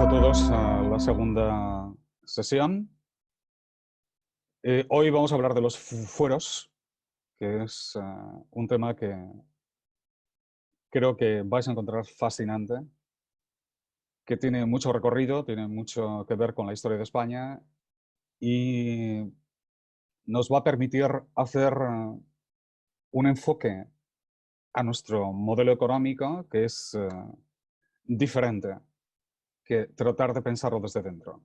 Bienvenidos a todos a la segunda sesión. Hoy vamos a hablar de los fueros, que es un tema que creo que vais a encontrar fascinante, que tiene mucho recorrido, tiene mucho que ver con la historia de España y nos va a permitir hacer un enfoque a nuestro modelo económico que es diferente que tratar de pensarlo desde dentro.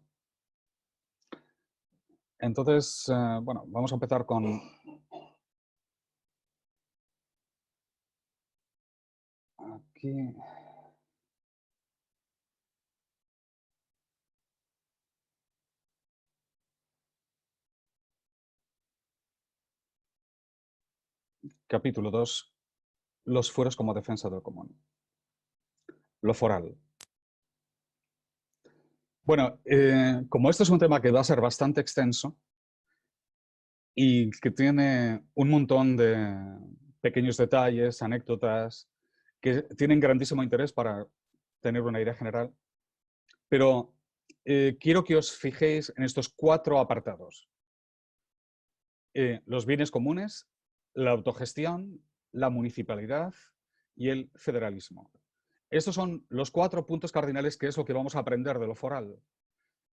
Entonces, bueno, vamos a empezar con aquí. Capítulo 2. Los fueros como defensa del común. Lo foral. Bueno, como esto es un tema que va a ser bastante extenso y que tiene un montón de pequeños detalles, anécdotas, que tienen grandísimo interés para tener una idea general, pero quiero que os fijéis en estos 4 apartados. Los bienes comunes, la autogestión, la municipalidad y el federalismo. Estos son los 4 puntos cardinales que es lo que vamos a aprender de lo foral.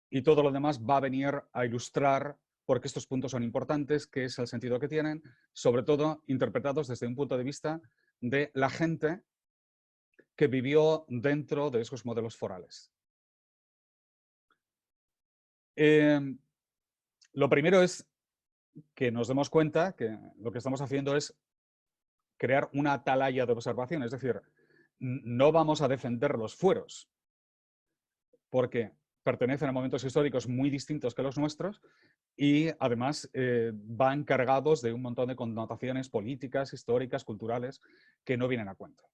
Y todo lo demás va a venir a ilustrar por qué estos puntos son importantes, qué es el sentido que tienen, sobre todo interpretados desde un punto de vista de la gente que vivió dentro de esos modelos forales. Lo primero es que nos demos cuenta que lo que estamos haciendo es crear una atalaya de observación, es decir, no vamos a defender los fueros, porque pertenecen a momentos históricos muy distintos que los nuestros y además van cargados de un montón de connotaciones políticas, históricas, culturales, que no vienen a cuento.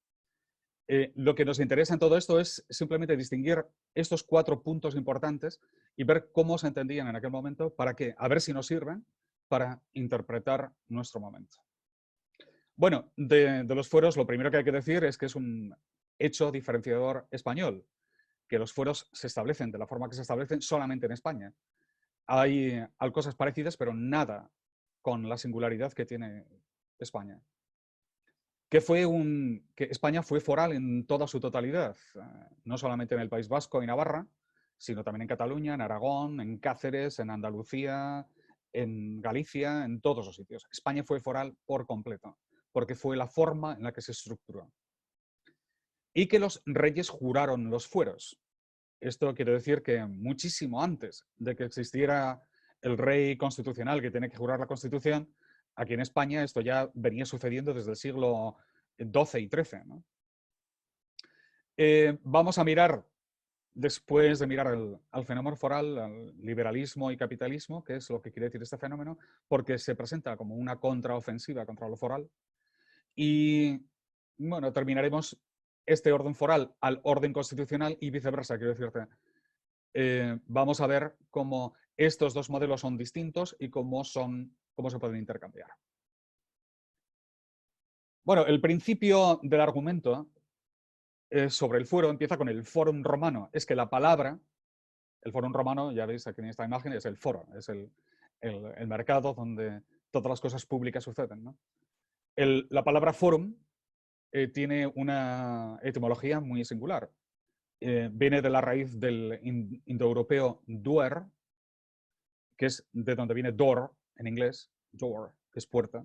Lo que nos interesa en todo esto es simplemente distinguir estos 4 puntos importantes y ver cómo se entendían en aquel momento para que, a ver si nos sirven para interpretar nuestro momento. Bueno, de los fueros lo primero que hay que decir es que es un hecho diferenciador español, que los fueros se establecen de la forma que se establecen solamente en España. Hay cosas parecidas, pero nada con la singularidad que tiene España. Que España fue foral en toda su totalidad, no solamente en el País Vasco y Navarra, sino también en Cataluña, en Aragón, en Cáceres, en Andalucía, en Galicia, en todos los sitios. España fue foral por completo, porque fue la forma en la que se estructuró. Y que los reyes juraron los fueros. Esto quiere decir que muchísimo antes de que existiera el rey constitucional que tiene que jurar la Constitución, aquí en España esto ya venía sucediendo desde el siglo XII y XIII, ¿no? Vamos a mirar, después de mirar al fenómeno foral, al liberalismo y capitalismo, que es lo que quiere decir este fenómeno, porque se presenta como una contraofensiva contra lo foral. Y bueno, terminaremos este orden foral al orden constitucional y viceversa, quiero decirte. Vamos a ver cómo estos 2 modelos son distintos y cómo se pueden intercambiar. Bueno, el principio del argumento sobre el fuero empieza con el forum romano. Es que la palabra, el forum romano, ya veis aquí en esta imagen, es el foro, es el mercado donde todas las cosas públicas suceden, ¿no? La palabra forum tiene una etimología muy singular. Viene de la raíz del indoeuropeo duer, que es de donde viene door en inglés, door, que es puerta.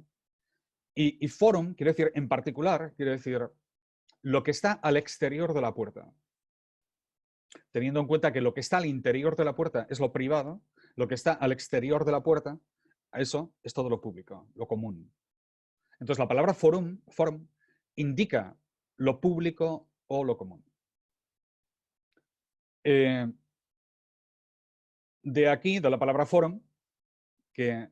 Y forum quiere decir, en particular, quiere decir lo que está al exterior de la puerta. Teniendo en cuenta que lo que está al interior de la puerta es lo privado, lo que está al exterior de la puerta, eso es todo lo público, lo común. Entonces la palabra forum indica lo público o lo común. De aquí, de la palabra forum, que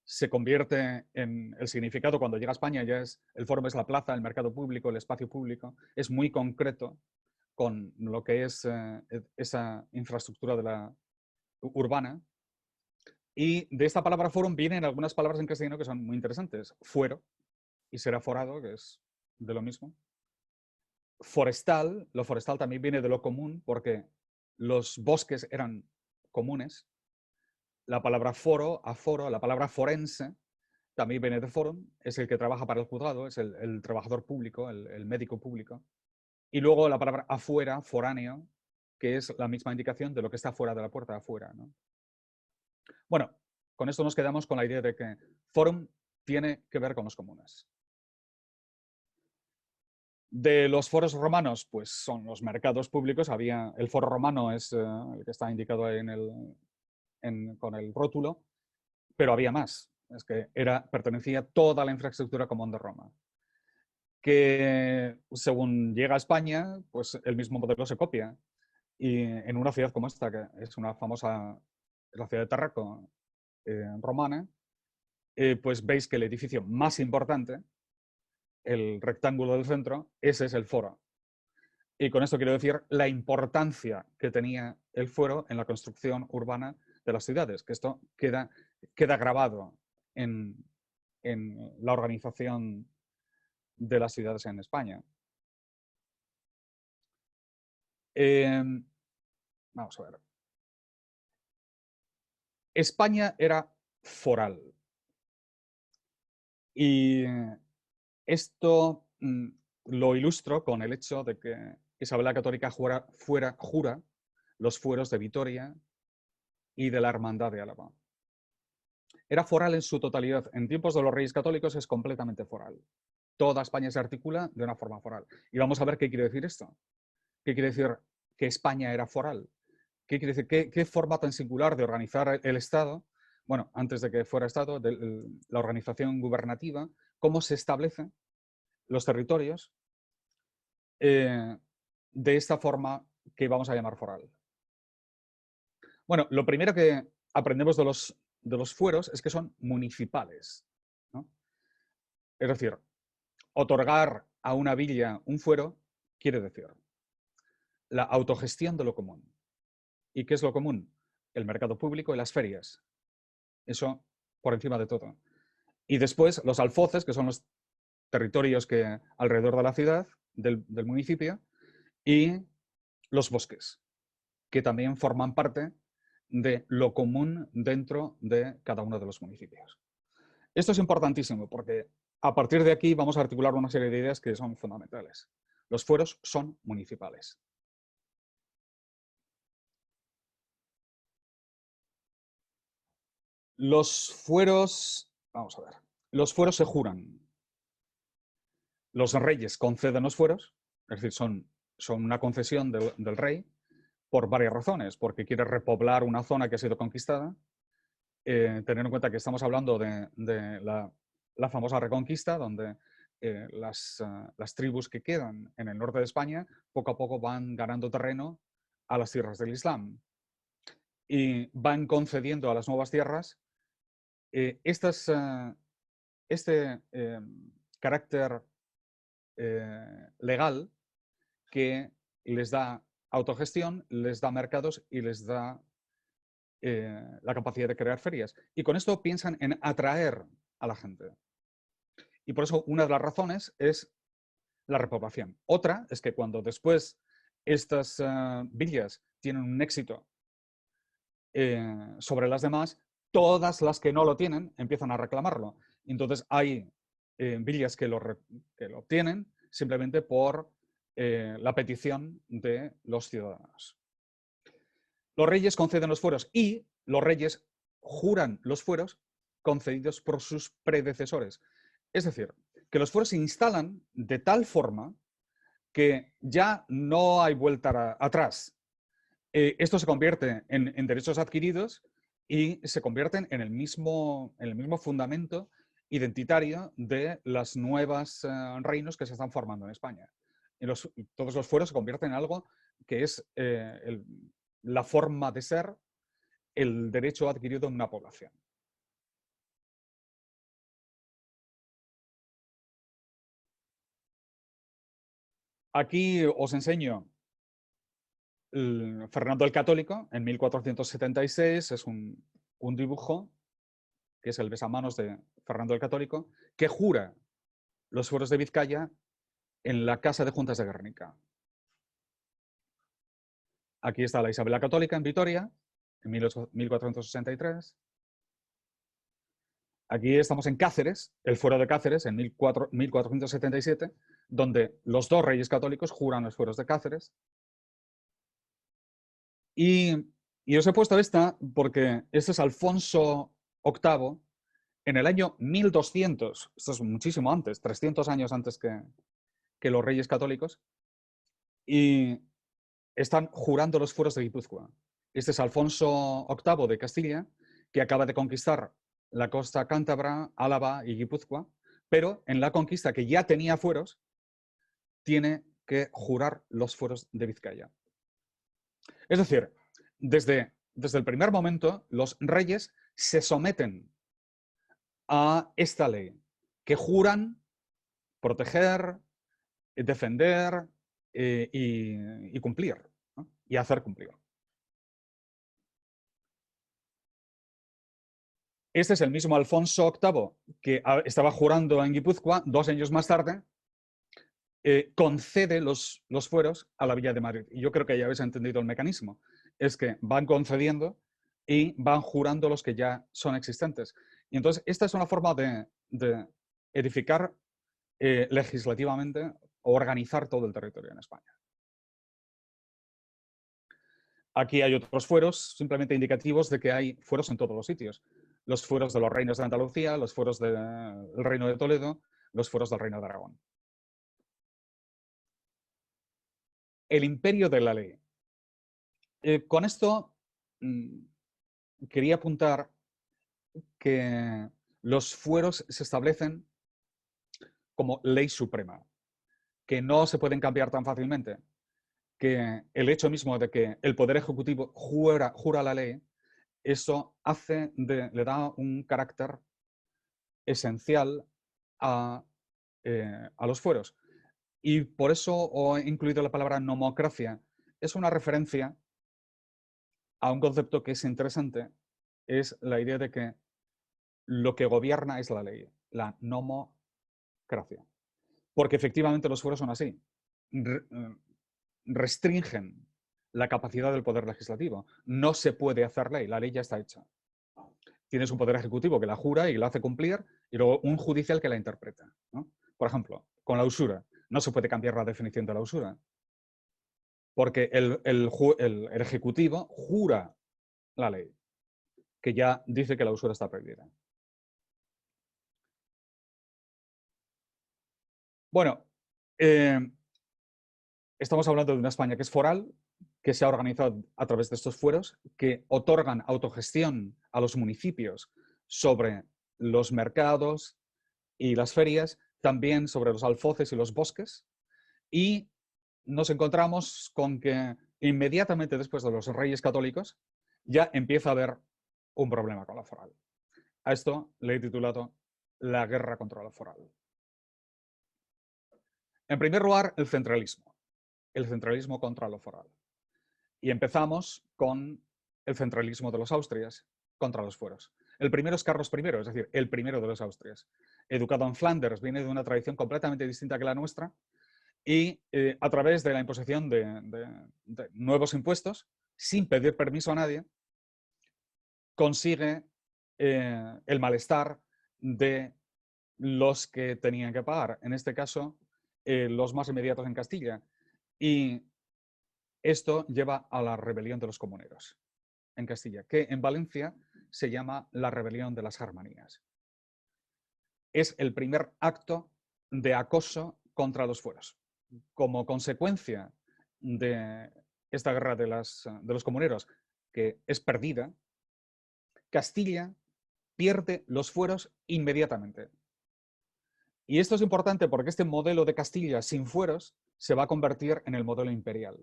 se convierte en el significado cuando llega a España, ya es el foro es la plaza, el mercado público, el espacio público, es muy concreto con lo que es esa infraestructura de la urbana. Y de esta palabra forum vienen algunas palabras en castellano que son muy interesantes. Fuero y ser aforado, que es de lo mismo. forestal, lo forestal también viene de lo común porque los bosques eran comunes. La palabra foro, aforo, la palabra forense también viene de forum, es el que trabaja para el juzgado, es el trabajador público, el médico público. Y luego la palabra afuera, foráneo, que es la misma indicación de lo que está fuera de la puerta de afuera, ¿no? Bueno, con esto nos quedamos con la idea de que forum tiene que ver con los comunes. De los foros romanos, pues son los mercados públicos. El foro romano es el que está indicado con el rótulo, pero había más. Es que pertenecía toda la infraestructura común de Roma. Que según llega a España, pues el mismo modelo se copia. Y en una ciudad como esta, que es una famosa, la ciudad de Tarraco, romana, pues veis que el edificio más importante, el rectángulo del centro, ese es el foro. Y con esto quiero decir la importancia que tenía el foro en la construcción urbana de las ciudades, que esto queda grabado en la organización de las ciudades en España. Vamos a ver. España era foral. Y esto lo ilustro con el hecho de que Isabel la Católica jura los fueros de Vitoria y de la Hermandad de Álava. Era foral en su totalidad. En tiempos de los Reyes Católicos es completamente foral. Toda España se articula de una forma foral. Y vamos a ver qué quiere decir esto. ¿Qué quiere decir que España era foral? ¿Qué quiere decir? ¿Qué forma tan singular de organizar el Estado? Bueno, antes de que fuera Estado, la organización gubernativa, cómo se establecen los territorios de esta forma que vamos a llamar foral. Bueno, lo primero que aprendemos de los fueros es que son municipales, ¿no? Es decir, otorgar a una villa un fuero quiere decir la autogestión de lo común. ¿Y qué es lo común? El mercado público y las ferias. Eso por encima de todo. Y después los alfoces, que son los territorios que alrededor de la ciudad, del municipio, y los bosques, que también forman parte de lo común dentro de cada uno de los municipios. Esto es importantísimo porque a partir de aquí vamos a articular una serie de ideas que son fundamentales. Los fueros son municipales. Los fueros, vamos a ver, los fueros se juran. Los reyes conceden los fueros, es decir, son una concesión del rey por varias razones, porque quiere repoblar una zona que ha sido conquistada. Tener en cuenta que estamos hablando de la famosa Reconquista, donde las tribus que quedan en el norte de España poco a poco van ganando terreno a las tierras del Islam y van concediendo a las nuevas tierras este carácter legal que les da autogestión, les da mercados y les da la capacidad de crear ferias. Y con esto piensan en atraer a la gente. Y por eso una de las razones es la repoblación. Otra es que cuando después estas villas tienen un éxito sobre las demás, todas las que no lo tienen empiezan a reclamarlo. Entonces hay villas que lo obtienen simplemente por la petición de los ciudadanos. Los reyes conceden los fueros y los reyes juran los fueros concedidos por sus predecesores. Es decir, que los fueros se instalan de tal forma que ya no hay vuelta atrás. Esto se convierte en derechos adquiridos y se convierten en el mismo fundamento identitario de las nuevas reinos que se están formando en España. Y todos los fueros se convierten en algo que es la forma de ser, el derecho adquirido en una población. Aquí os enseño Fernando el Católico en 1476. Es un dibujo que es el besamanos de Fernando el Católico, que jura los fueros de Vizcaya en la Casa de Juntas de Guernica. Aquí está la Isabel la Católica en Vitoria, en 1463. Aquí estamos en Cáceres, el fuero de Cáceres, en 1477, donde los dos reyes católicos juran los fueros de Cáceres. Y os he puesto esta porque este es Alfonso VIII, en el año 1200, esto es muchísimo antes, 300 años antes que los reyes católicos, y están jurando los fueros de Guipúzcoa. Este es Alfonso VIII de Castilla, que acaba de conquistar la costa cántabra, Álava y Guipúzcoa, pero en la conquista, que ya tenía fueros, tiene que jurar los fueros de Vizcaya. Es decir, desde el primer momento, los reyes se someten a esta ley, que juran proteger, defender y cumplir, ¿no? Y hacer cumplir. Este es el mismo Alfonso VIII que estaba jurando en Guipúzcoa 2 años más tarde, concede los fueros a la Villa de Madrid. Y yo creo que ya habéis entendido el mecanismo. Es que van concediendo y van jurando los que ya son existentes. Y entonces esta es una forma de edificar legislativamente o organizar todo el territorio en España. Aquí hay otros fueros simplemente indicativos de que hay fueros en todos los sitios. Los fueros de los reinos de Andalucía, los fueros del Reino de Toledo, los fueros del Reino de Aragón. El imperio de la ley. Con esto quería apuntar que los fueros se establecen como ley suprema, que no se pueden cambiar tan fácilmente, que el hecho mismo de que el Poder Ejecutivo jura la ley, eso le da un carácter esencial a los fueros. Y por eso he incluido la palabra nomocracia. Es una referencia a un concepto que es interesante, es la idea de que lo que gobierna es la ley, la nomocracia. Porque efectivamente los fueros son así. Restringen la capacidad del poder legislativo. No se puede hacer ley, la ley ya está hecha. Tienes un poder ejecutivo que la jura y la hace cumplir, y luego un judicial que la interpreta, ¿no? Por ejemplo, con la usura. No se puede cambiar la definición de la usura, porque el ejecutivo jura la ley, que ya dice que la usura está prohibida. Bueno, estamos hablando de una España que es foral, que se ha organizado a través de estos fueros, que otorgan autogestión a los municipios sobre los mercados y las ferias, también sobre los alfoces y los bosques, y nos encontramos con que inmediatamente después de los reyes católicos ya empieza a haber un problema con la foral. A esto le he titulado La guerra contra la foral. En primer lugar, el centralismo contra lo foral. Y empezamos con el centralismo de los Austrias contra los fueros. El primero es Carlos I, es decir, el primero de los Austrias. Educado en Flanders, viene de una tradición completamente distinta que la nuestra, y a través de la imposición de nuevos impuestos, sin pedir permiso a nadie, consigue el malestar de los que tenían que pagar, en este caso, los más inmediatos en Castilla. Y esto lleva a la rebelión de los comuneros en Castilla, que en Valencia se llama la rebelión de las Germanías. Es el primer acto de acoso contra los fueros. Como consecuencia de esta guerra de los comuneros, que es perdida, Castilla pierde los fueros inmediatamente. Y esto es importante porque este modelo de Castilla sin fueros se va a convertir en el modelo imperial.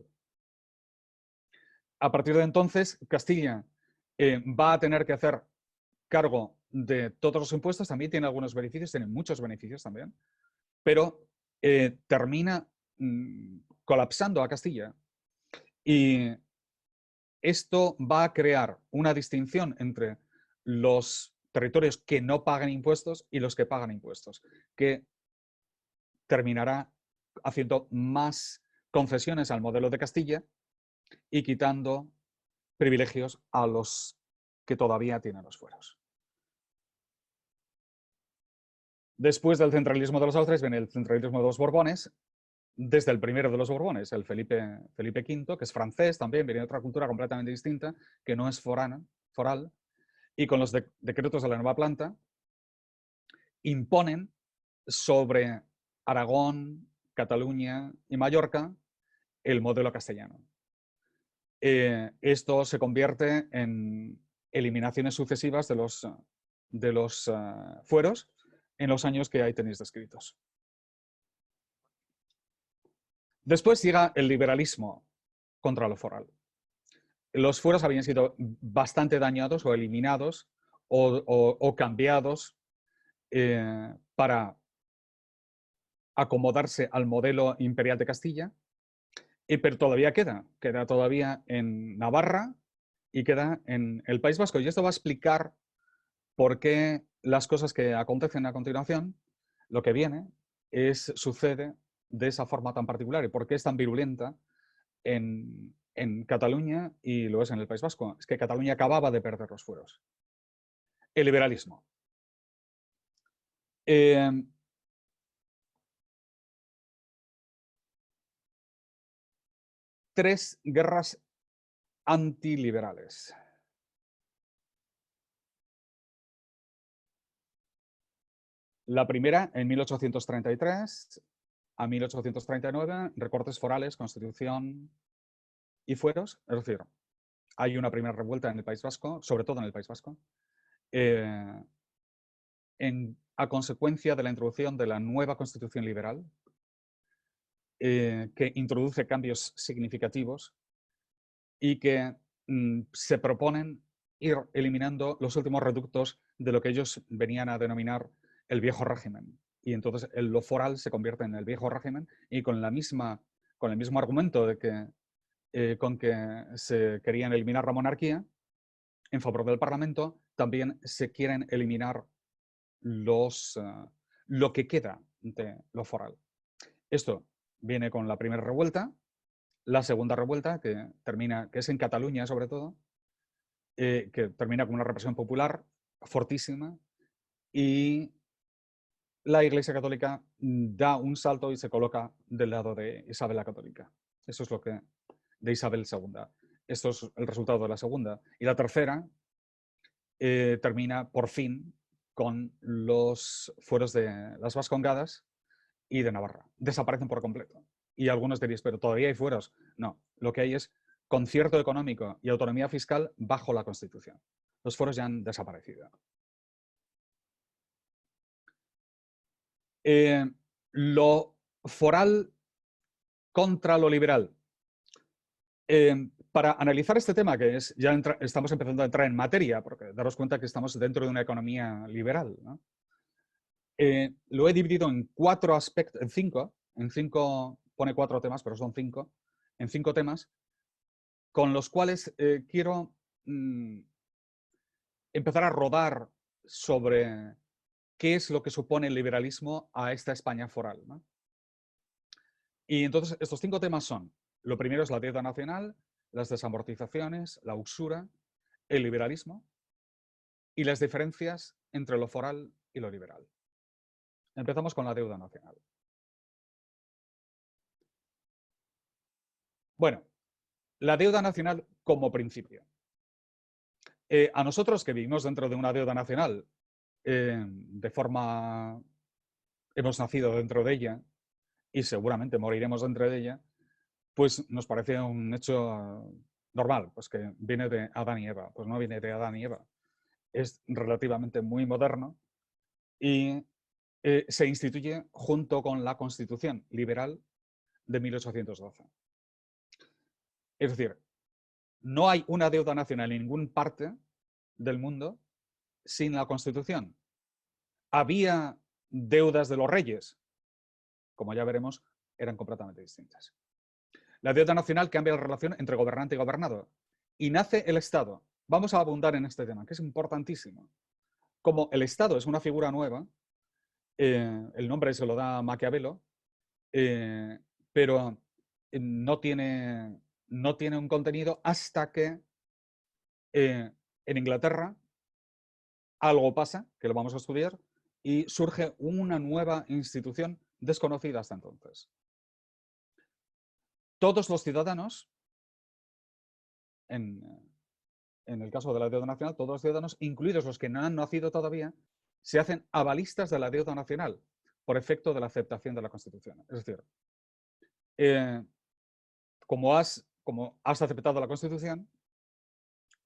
A partir de entonces, Castilla va a tener que hacer cargo de todos los impuestos, también tiene algunos beneficios, tiene muchos beneficios también, pero termina colapsando a Castilla. Y esto va a crear una distinción entre los territorios que no pagan impuestos y los que pagan impuestos, que terminará haciendo más concesiones al modelo de Castilla y quitando privilegios a los que todavía tienen los fueros. Después del centralismo de los Austrias viene el centralismo de los Borbones, desde el primero de los Borbones, el Felipe V, que es francés también, viene de otra cultura completamente distinta, que no es foral, y con los decretos de la nueva planta imponen sobre Aragón, Cataluña y Mallorca el modelo castellano. Esto se convierte en eliminaciones sucesivas de los fueros en los años que ahí tenéis descritos. Después llega el liberalismo contra lo foral. Los fueros habían sido bastante dañados o eliminados o cambiados para acomodarse al modelo imperial de Castilla, pero todavía queda todavía en Navarra y queda en el País Vasco. Y esto va a explicar por qué las cosas que acontecen a continuación, lo que viene, sucede de esa forma tan particular y por qué es tan virulenta en Cataluña y lo es en el País Vasco. Es que Cataluña acababa de perder los fueros. El liberalismo. Tres guerras antiliberales. La primera, en 1833 a 1839, recortes forales, constitución y fueros. Es decir, hay una primera revuelta en el País Vasco, sobre todo en el País Vasco, a consecuencia de la introducción de la nueva Constitución liberal, que introduce cambios significativos y que se proponen ir eliminando los últimos reductos de lo que ellos venían a denominar el viejo régimen. Y entonces lo foral se convierte en el viejo régimen y con el mismo argumento de que, con que se querían eliminar la monarquía en favor del Parlamento, también se quieren eliminar lo que queda de lo foral. Esto viene con la primera revuelta, la segunda revuelta, que es en Cataluña sobre todo, que termina con una represión popular fortísima y la Iglesia Católica da un salto y se coloca del lado de Isabel la Católica. Eso es lo que de Isabel II. Esto es el resultado de la segunda. Y la tercera termina por fin con los fueros de las Vascongadas y de Navarra. Desaparecen por completo. Y algunos diréis, pero todavía hay fueros. No, lo que hay es concierto económico y autonomía fiscal bajo la Constitución. Los fueros ya han desaparecido. Lo foral contra lo liberal. Para analizar este tema, que es, ya estamos empezando a entrar en materia, porque daros cuenta que estamos dentro de una economía liberal, ¿no? Lo he dividido en cuatro aspectos, en cinco, pone 4 temas, pero son 5, en 5 temas, con los cuales quiero empezar a rodar sobre qué es lo que supone el liberalismo a esta España foral, ¿no? Y entonces estos 5 temas son, lo primero es la deuda nacional, las desamortizaciones, la usura, el liberalismo y las diferencias entre lo foral y lo liberal. Empezamos con la deuda nacional. Bueno, la deuda nacional como principio. A nosotros que vivimos dentro de una deuda nacional, hemos nacido dentro de ella y seguramente moriremos dentro de ella, pues nos parece un hecho normal, pues que viene de Adán y Eva. Pues no viene de Adán y Eva. Es relativamente muy moderno y se instituye junto con la Constitución liberal de 1812. Es decir, no hay una deuda nacional en ninguna parte del mundo sin la Constitución. Había deudas de los reyes, como ya veremos, eran completamente distintas. La deuda nacional cambia la relación entre gobernante y gobernado. Y nace el Estado. Vamos a abundar en este tema, que es importantísimo. Como el Estado es una figura nueva, el nombre se lo da Maquiavelo, pero no tiene un contenido hasta que en Inglaterra algo pasa, que lo vamos a estudiar, y surge una nueva institución desconocida hasta entonces. Todos los ciudadanos, en el caso de la deuda nacional, todos los ciudadanos, incluidos los que no han nacido todavía, se hacen avalistas de la deuda nacional por efecto de la aceptación de la Constitución. Es decir, como has aceptado la Constitución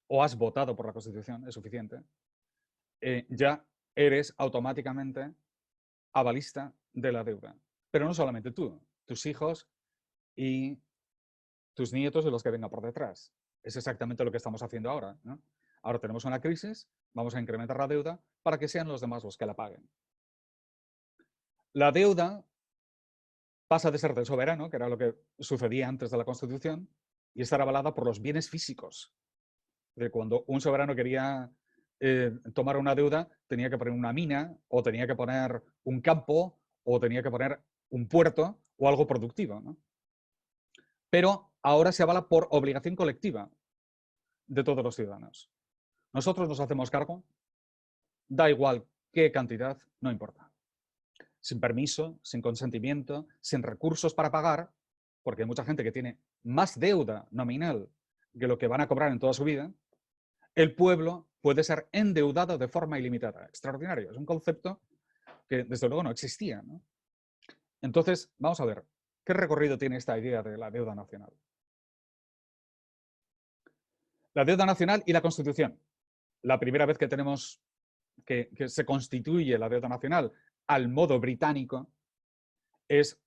o has votado por la Constitución, es suficiente, ya eres automáticamente avalista de la deuda. Pero no solamente tú, tus hijos y tus nietos y los que vengan por detrás. Es exactamente lo que estamos haciendo ahora, ¿no? Ahora tenemos una crisis, vamos a incrementar la deuda para que sean los demás los que la paguen. La deuda pasa de ser del soberano, que era lo que sucedía antes de la Constitución, y estar avalada por los bienes físicos. De cuando un soberano quería tomar una deuda, tenía que poner una mina, o tenía que poner un campo, o tenía que poner un puerto, o algo productivo, ¿no? Pero ahora se avala por obligación colectiva de todos los ciudadanos. Nosotros nos hacemos cargo, da igual qué cantidad, no importa. Sin permiso, sin consentimiento, sin recursos para pagar, porque hay mucha gente que tiene más deuda nominal que lo que van a cobrar en toda su vida, el pueblo puede ser endeudado de forma ilimitada. Extraordinario. Es un concepto que desde luego no existía, ¿no? Entonces, vamos a ver, ¿qué recorrido tiene esta idea de la deuda nacional? La deuda nacional y la Constitución. La primera vez que tenemos que se constituye la deuda nacional al modo británico es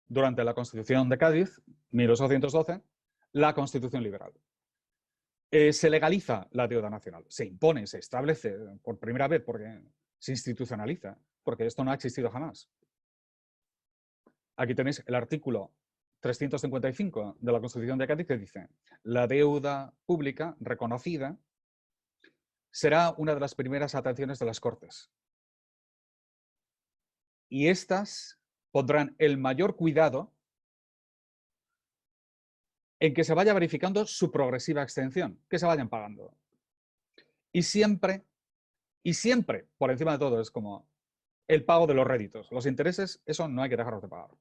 durante la Constitución de Cádiz, 1812, la Constitución liberal. Se legaliza la deuda nacional, se impone, se establece por primera vez porque se institucionaliza, porque esto no ha existido jamás. Aquí tenéis el artículo 355 de la Constitución de Cádiz que dice: la deuda pública reconocida será una de las primeras atenciones de las Cortes. Y estas pondrán el mayor cuidado en que se vaya verificando su progresiva extensión, que se vayan pagando. Y siempre, por encima de todo, es como el pago de los réditos. Los intereses, eso no hay que dejarlos de pagar.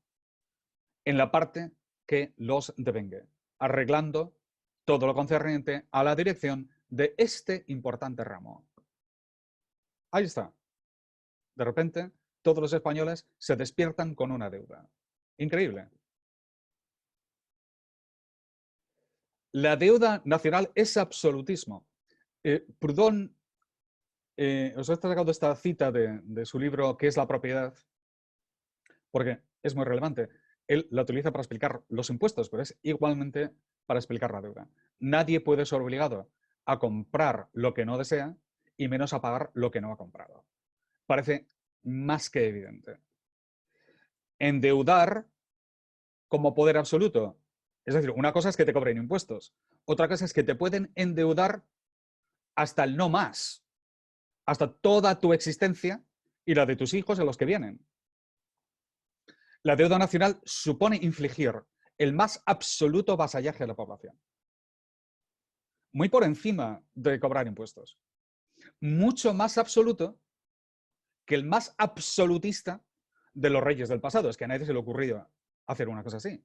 En la parte que los devengue, arreglando todo lo concerniente a la dirección de este importante ramo. Ahí está. De repente, todos los españoles se despiertan con una deuda. Increíble. La deuda nacional es absolutismo. Proudhon, os he sacado esta cita de su libro ¿Qué es la propiedad? Porque es muy relevante. Él la utiliza para explicar los impuestos, pero es igualmente para explicar la deuda. Nadie puede ser obligado a comprar lo que no desea y menos a pagar lo que no ha comprado. Parece más que evidente. Endeudar como poder absoluto. Es decir, una cosa es que te cobren impuestos, otra cosa es que te pueden endeudar hasta el no más, hasta toda tu existencia y la de tus hijos y los que vienen. La deuda nacional supone infligir el más absoluto vasallaje a la población. Muy por encima de cobrar impuestos. Mucho más absoluto que el más absolutista de los reyes del pasado. Es que a nadie se le ocurrió hacer una cosa así.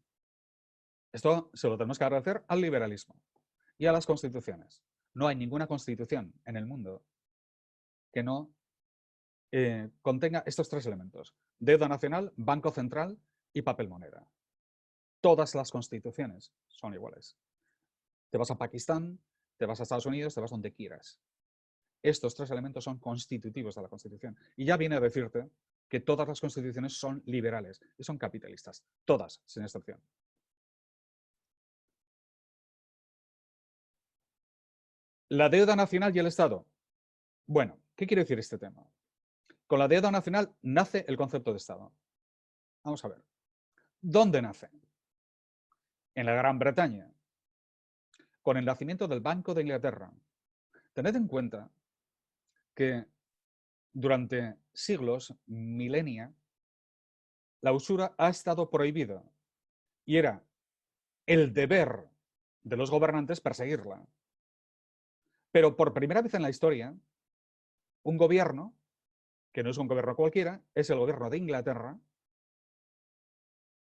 Esto se lo tenemos que agradecer al liberalismo y a las constituciones. No hay ninguna constitución en el mundo que no contenga estos tres elementos: deuda nacional, banco central y papel moneda. Todas las constituciones son iguales. Te vas a Pakistán, te vas a Estados Unidos, te vas donde quieras. Estos tres elementos son constitutivos de la Constitución. Y ya viene a decirte que todas las constituciones son liberales y son capitalistas. Todas, sin excepción. La deuda nacional y el Estado. Bueno, ¿qué quiere decir este tema? Con la deuda nacional nace el concepto de Estado. Vamos a ver. ¿Dónde nace? En la Gran Bretaña, con el nacimiento del Banco de Inglaterra. Tened en cuenta que durante siglos, milenia, la usura ha estado prohibida y era el deber de los gobernantes perseguirla. Pero por primera vez en la historia, un gobierno, que no es un gobierno cualquiera, es el gobierno de Inglaterra,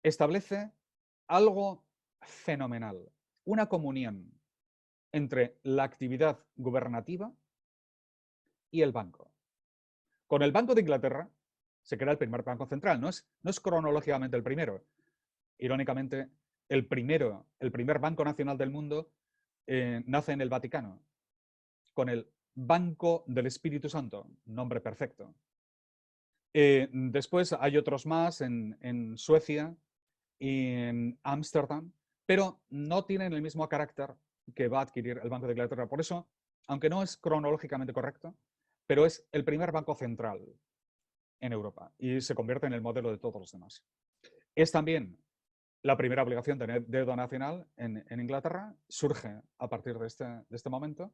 establece algo fenomenal, una comunión entre la actividad gubernativa y el banco. Con el Banco de Inglaterra se crea el primer banco central, no es cronológicamente el primero. Irónicamente, el primer banco nacional del mundo nace en el Vaticano, con el Banco del Espíritu Santo, nombre perfecto. Después hay otros más en Suecia y en Ámsterdam, pero no tienen el mismo carácter que va a adquirir el Banco de Inglaterra. Por eso, aunque no es cronológicamente correcto, pero es el primer banco central en Europa y se convierte en el modelo de todos los demás. Es también la primera obligación de deuda nacional en Inglaterra, surge a partir de este momento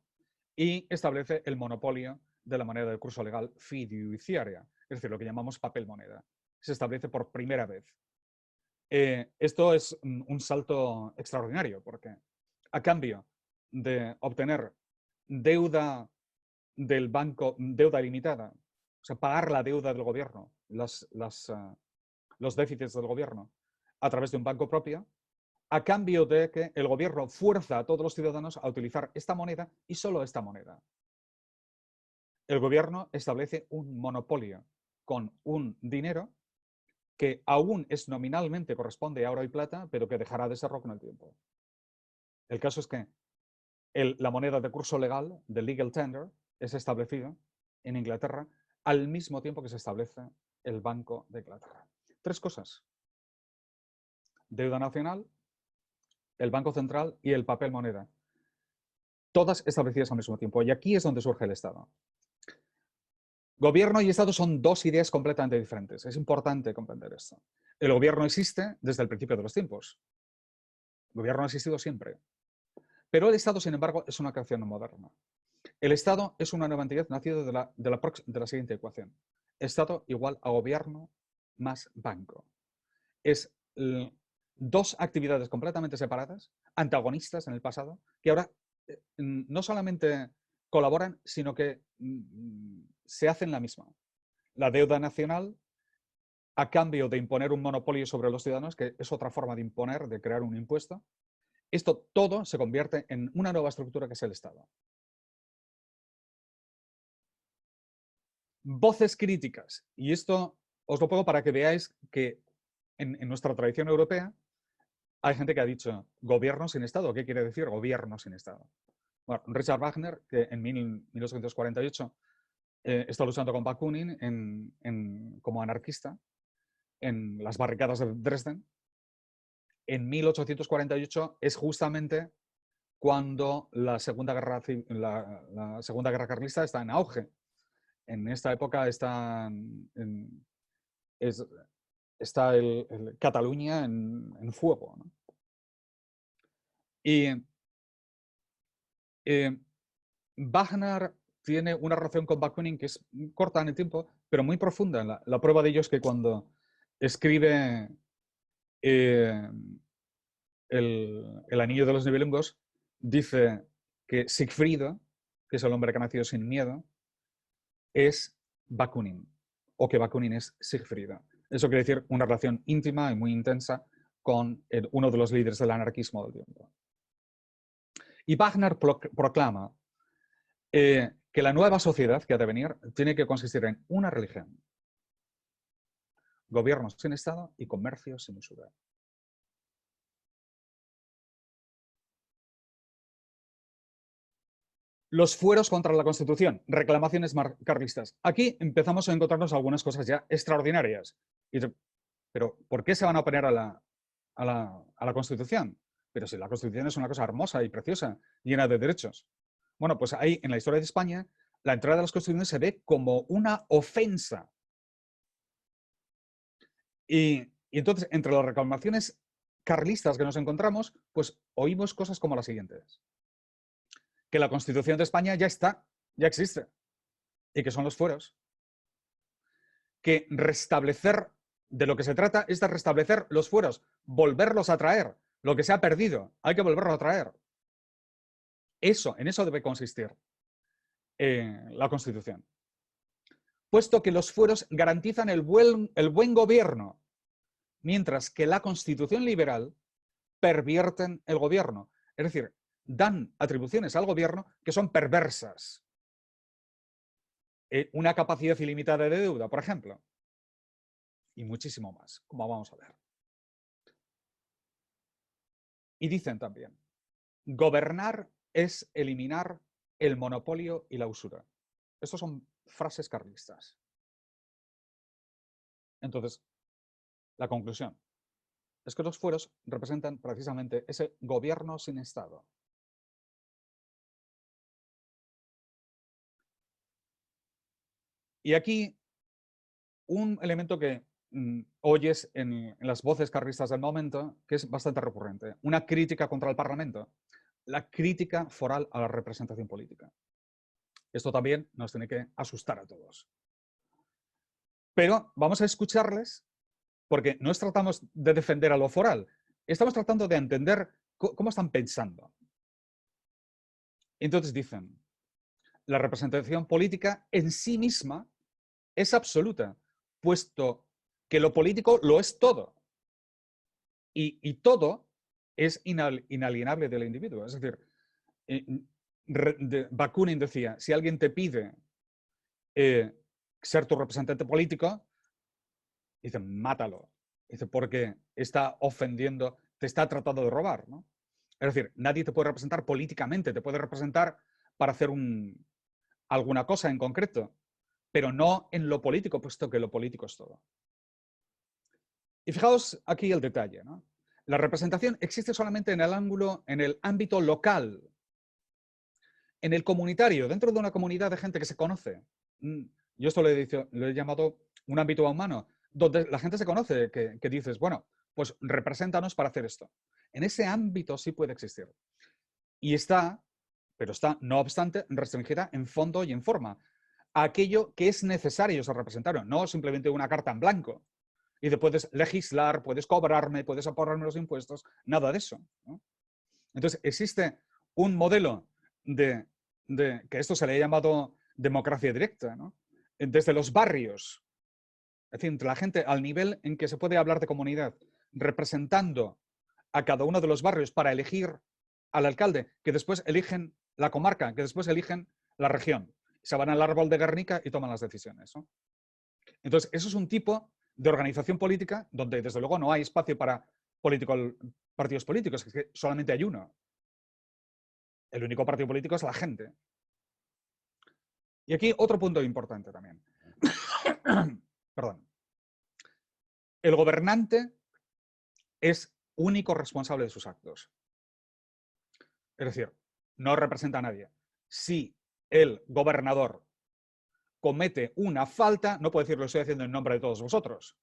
y establece el monopolio de la moneda de curso legal fiduciaria, es decir, lo que llamamos papel moneda. Se establece por primera vez. Esto es un salto extraordinario porque a cambio de obtener deuda del banco, deuda limitada, o sea, pagar la deuda del gobierno, los déficits del gobierno a través de un banco propio, a cambio de que el gobierno fuerza a todos los ciudadanos a utilizar esta moneda y solo esta moneda. El gobierno establece un monopolio con un dinero que aún es nominalmente corresponde a oro y plata, pero que dejará de serlo con el tiempo. El caso es que la moneda de curso legal, de legal tender, es establecida en Inglaterra al mismo tiempo que se establece el Banco de Inglaterra. Tres cosas: deuda nacional, el Banco Central y el papel moneda. Todas establecidas al mismo tiempo. Y aquí es donde surge el Estado. Gobierno y Estado son dos ideas completamente diferentes. Es importante comprender esto. El gobierno existe desde el principio de los tiempos. El gobierno ha existido siempre. Pero el Estado, sin embargo, es una creación moderna. El Estado es una nueva entidad nacida de la siguiente ecuación. Estado igual a gobierno más banco. Es dos actividades completamente separadas, antagonistas en el pasado, que ahora no solamente colaboran, sino que se hacen la misma. La deuda nacional a cambio de imponer un monopolio sobre los ciudadanos, que es otra forma de imponer, de crear un impuesto. Esto todo se convierte en una nueva estructura que es el Estado. Voces críticas. Y esto os lo pongo para que veáis que en nuestra tradición europea hay gente que ha dicho gobierno sin Estado. ¿Qué quiere decir gobierno sin Estado? Bueno, Richard Wagner, que en 1848 está luchando con Bakunin como anarquista en las barricadas de Dresden, en 1848 es justamente cuando la Segunda Guerra Carlista está en auge. En esta época está Cataluña en fuego, ¿no? Y Wagner tiene una relación con Bakunin que es corta en el tiempo, pero muy profunda. La prueba de ello es que cuando escribe el Anillo de los Nibelungos, dice que Sigfrido, que es el hombre que ha nacido sin miedo, es Bakunin, o que Bakunin es Sigfrido. Eso quiere decir una relación íntima y muy intensa con uno de los líderes del anarquismo del tiempo. Y Wagner proclama que la nueva sociedad que ha de venir tiene que consistir en una religión, gobierno sin Estado y comercio sin usura. Los fueros contra la Constitución, reclamaciones carlistas. Aquí empezamos a encontrarnos algunas cosas ya extraordinarias. Pero ¿por qué se van a oponer a la Constitución? Pero si la Constitución es una cosa hermosa y preciosa, llena de derechos. Bueno, pues ahí en la historia de España, la entrada de las constituciones se ve como una ofensa. Y entonces, entre las reclamaciones carlistas que nos encontramos, pues oímos cosas como las siguientes. Que la Constitución de España ya está, ya existe, y que son los fueros. Que restablecer De lo que se trata es de restablecer los fueros, volverlos a traer. Lo que se ha perdido, hay que volverlo a traer. En eso debe consistir la Constitución. Puesto que los fueros garantizan el buen gobierno, mientras que la Constitución liberal pervierten el gobierno. Es decir, dan atribuciones al gobierno que son perversas. Una capacidad ilimitada de deuda, por ejemplo. Y muchísimo más, como vamos a ver. Y dicen también, gobernar es eliminar el monopolio y la usura. Estas son frases carlistas. Entonces, la conclusión es que los fueros representan precisamente ese gobierno sin Estado. Y aquí un elemento que oyes en las voces carlistas del momento, que es bastante recurrente, una crítica contra el Parlamento, la crítica foral a la representación política. Esto también nos tiene que asustar a todos. Pero vamos a escucharles porque no tratamos de defender a lo foral, estamos tratando de entender cómo están pensando. Entonces dicen, la representación política en sí misma es absoluta, puesto que lo político lo es todo. Y todo es inalienable del individuo. Es decir, Bakunin decía, si alguien te pide ser tu representante político, dice, mátalo. Dice, porque está ofendiendo, te está tratando de robar, ¿no? Es decir, nadie te puede representar políticamente, te puede representar para hacer alguna cosa en concreto, pero no en lo político, puesto que lo político es todo. Y fijaos aquí el detalle, ¿no? La representación existe solamente en el ámbito local, en el comunitario, dentro de una comunidad de gente que se conoce. Yo esto lo he llamado un ámbito humano, donde la gente se conoce, que dices, bueno, pues represéntanos para hacer esto. En ese ámbito sí puede existir. Y pero está, no obstante, restringida en fondo y en forma a aquello que es necesario ser representado, no simplemente una carta en blanco. Y te puedes legislar, puedes cobrarme, puedes aportarme los impuestos, nada de eso, ¿no? Entonces, existe un modelo que esto se le ha llamado democracia directa, ¿no? Desde los barrios, es decir, entre la gente al nivel en que se puede hablar de comunidad, representando a cada uno de los barrios para elegir al alcalde, que después eligen la comarca, que después eligen la región. Se van al árbol de Guernica y toman las decisiones, ¿no? Entonces, eso es un tipo de organización política donde, desde luego, no hay espacio para partidos políticos, es que solamente hay uno. El único partido político es la gente. Y aquí otro punto importante también. Perdón. El gobernante es único responsable de sus actos. Es decir, no representa a nadie. Si el gobernador comete una falta, no puede decir lo estoy haciendo en nombre de todos vosotros.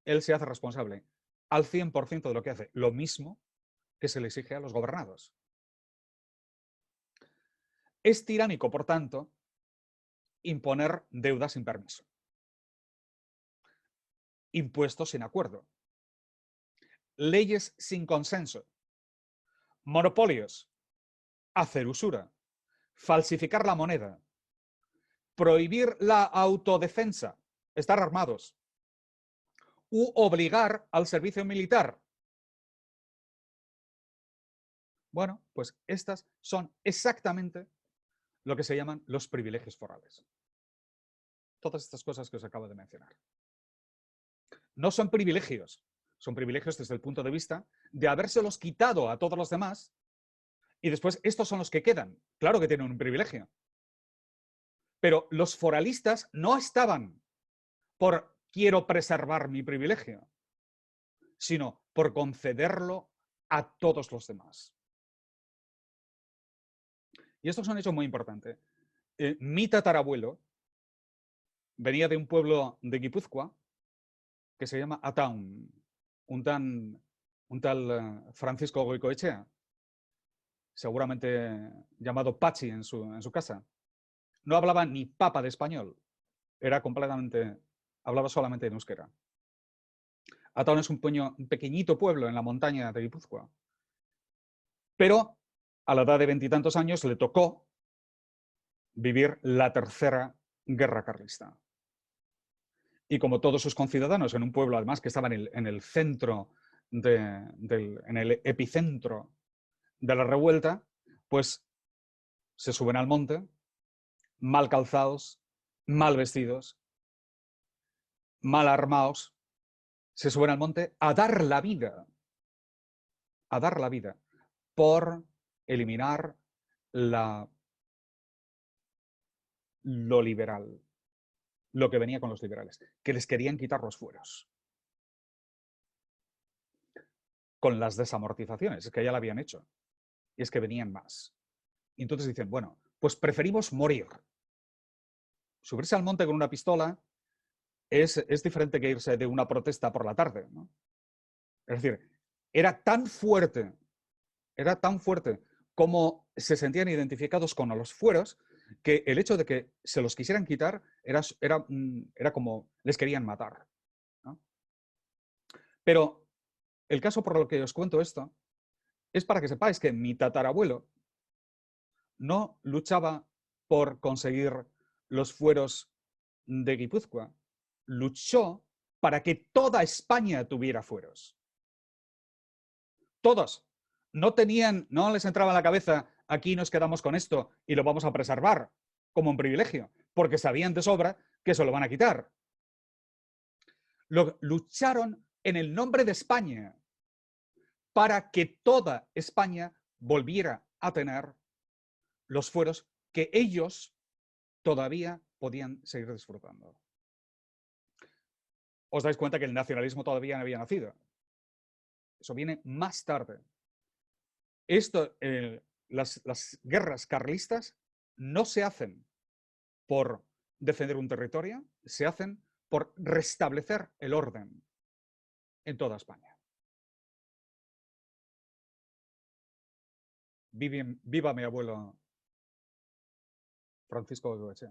Él se hace responsable al 100% de lo que hace, lo mismo que se le exige a los gobernados. Es tiránico, por tanto, imponer deudas sin permiso, impuestos sin acuerdo, leyes sin consenso, monopolios, hacer usura, falsificar la moneda, prohibir la autodefensa, estar armados, u obligar al servicio militar. Bueno, pues estas son exactamente lo que se llaman los privilegios forales. Todas estas cosas que os acabo de mencionar. No son privilegios desde el punto de vista de habérselos quitado a todos los demás y después estos son los que quedan. Claro que tienen un privilegio. Pero los foralistas no estaban por quiero preservar mi privilegio, sino por concederlo a todos los demás. Y esto es un hecho muy importante. Mi tatarabuelo venía de un pueblo de Guipúzcoa que se llama Ataun, un tal Francisco Goicoechea, seguramente llamado Pachi en su casa. No hablaba ni papa de español, hablaba solamente en euskera. Ataón es un pequeñito pueblo en la montaña de Guipúzcoa. Pero a la edad de 20 y tantos años le tocó vivir la tercera guerra carlista. Y como todos sus conciudadanos, en un pueblo además que estaba en el centro, en el epicentro de la revuelta, pues se suben al monte, mal calzados, mal vestidos, mal armados, se suben al monte a dar la vida por eliminar lo liberal, lo que venía con los liberales, que les querían quitar los fueros. Con las desamortizaciones, es que ya la habían hecho, y es que venían más. Y entonces dicen, bueno, pues preferimos morir. Subirse al monte con una pistola es diferente que irse de una protesta por la tarde, ¿no? Es decir, era tan fuerte como se sentían identificados con los fueros, que el hecho de que se los quisieran quitar era como les querían matar, ¿no? Pero el caso por lo que os cuento esto es para que sepáis que mi tatarabuelo no luchaba por conseguir los fueros de Guipúzcoa, luchó para que toda España tuviera fueros. Todos. No les entraba en la cabeza, aquí nos quedamos con esto y lo vamos a preservar como un privilegio, porque sabían de sobra que se lo van a quitar. Lucharon en el nombre de España para que toda España volviera a tener los fueros que ellos todavía podían seguir disfrutando. Os dais cuenta que el nacionalismo todavía no había nacido. Eso viene más tarde. Las guerras carlistas no se hacen por defender un territorio, se hacen por restablecer el orden en toda España. Viva mi abuelo Francisco de Goeche.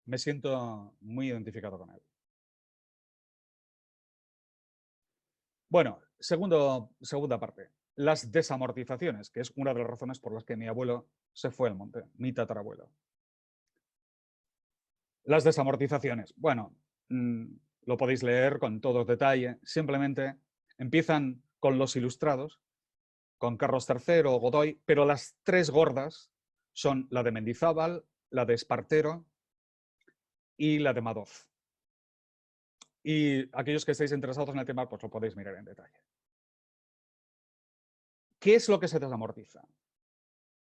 Me siento muy identificado con él. Bueno, segunda parte. Las desamortizaciones, que es una de las razones por las que mi abuelo se fue al monte, mi tatarabuelo. Las desamortizaciones, bueno, lo podéis leer con todo detalle. Simplemente empiezan con los ilustrados, con Carlos III o Godoy, pero las tres gordas son la de Mendizábal, la de Espartero y la de Madoz. Y aquellos que estéis interesados en el tema, pues lo podéis mirar en detalle. ¿Qué es lo que se desamortiza?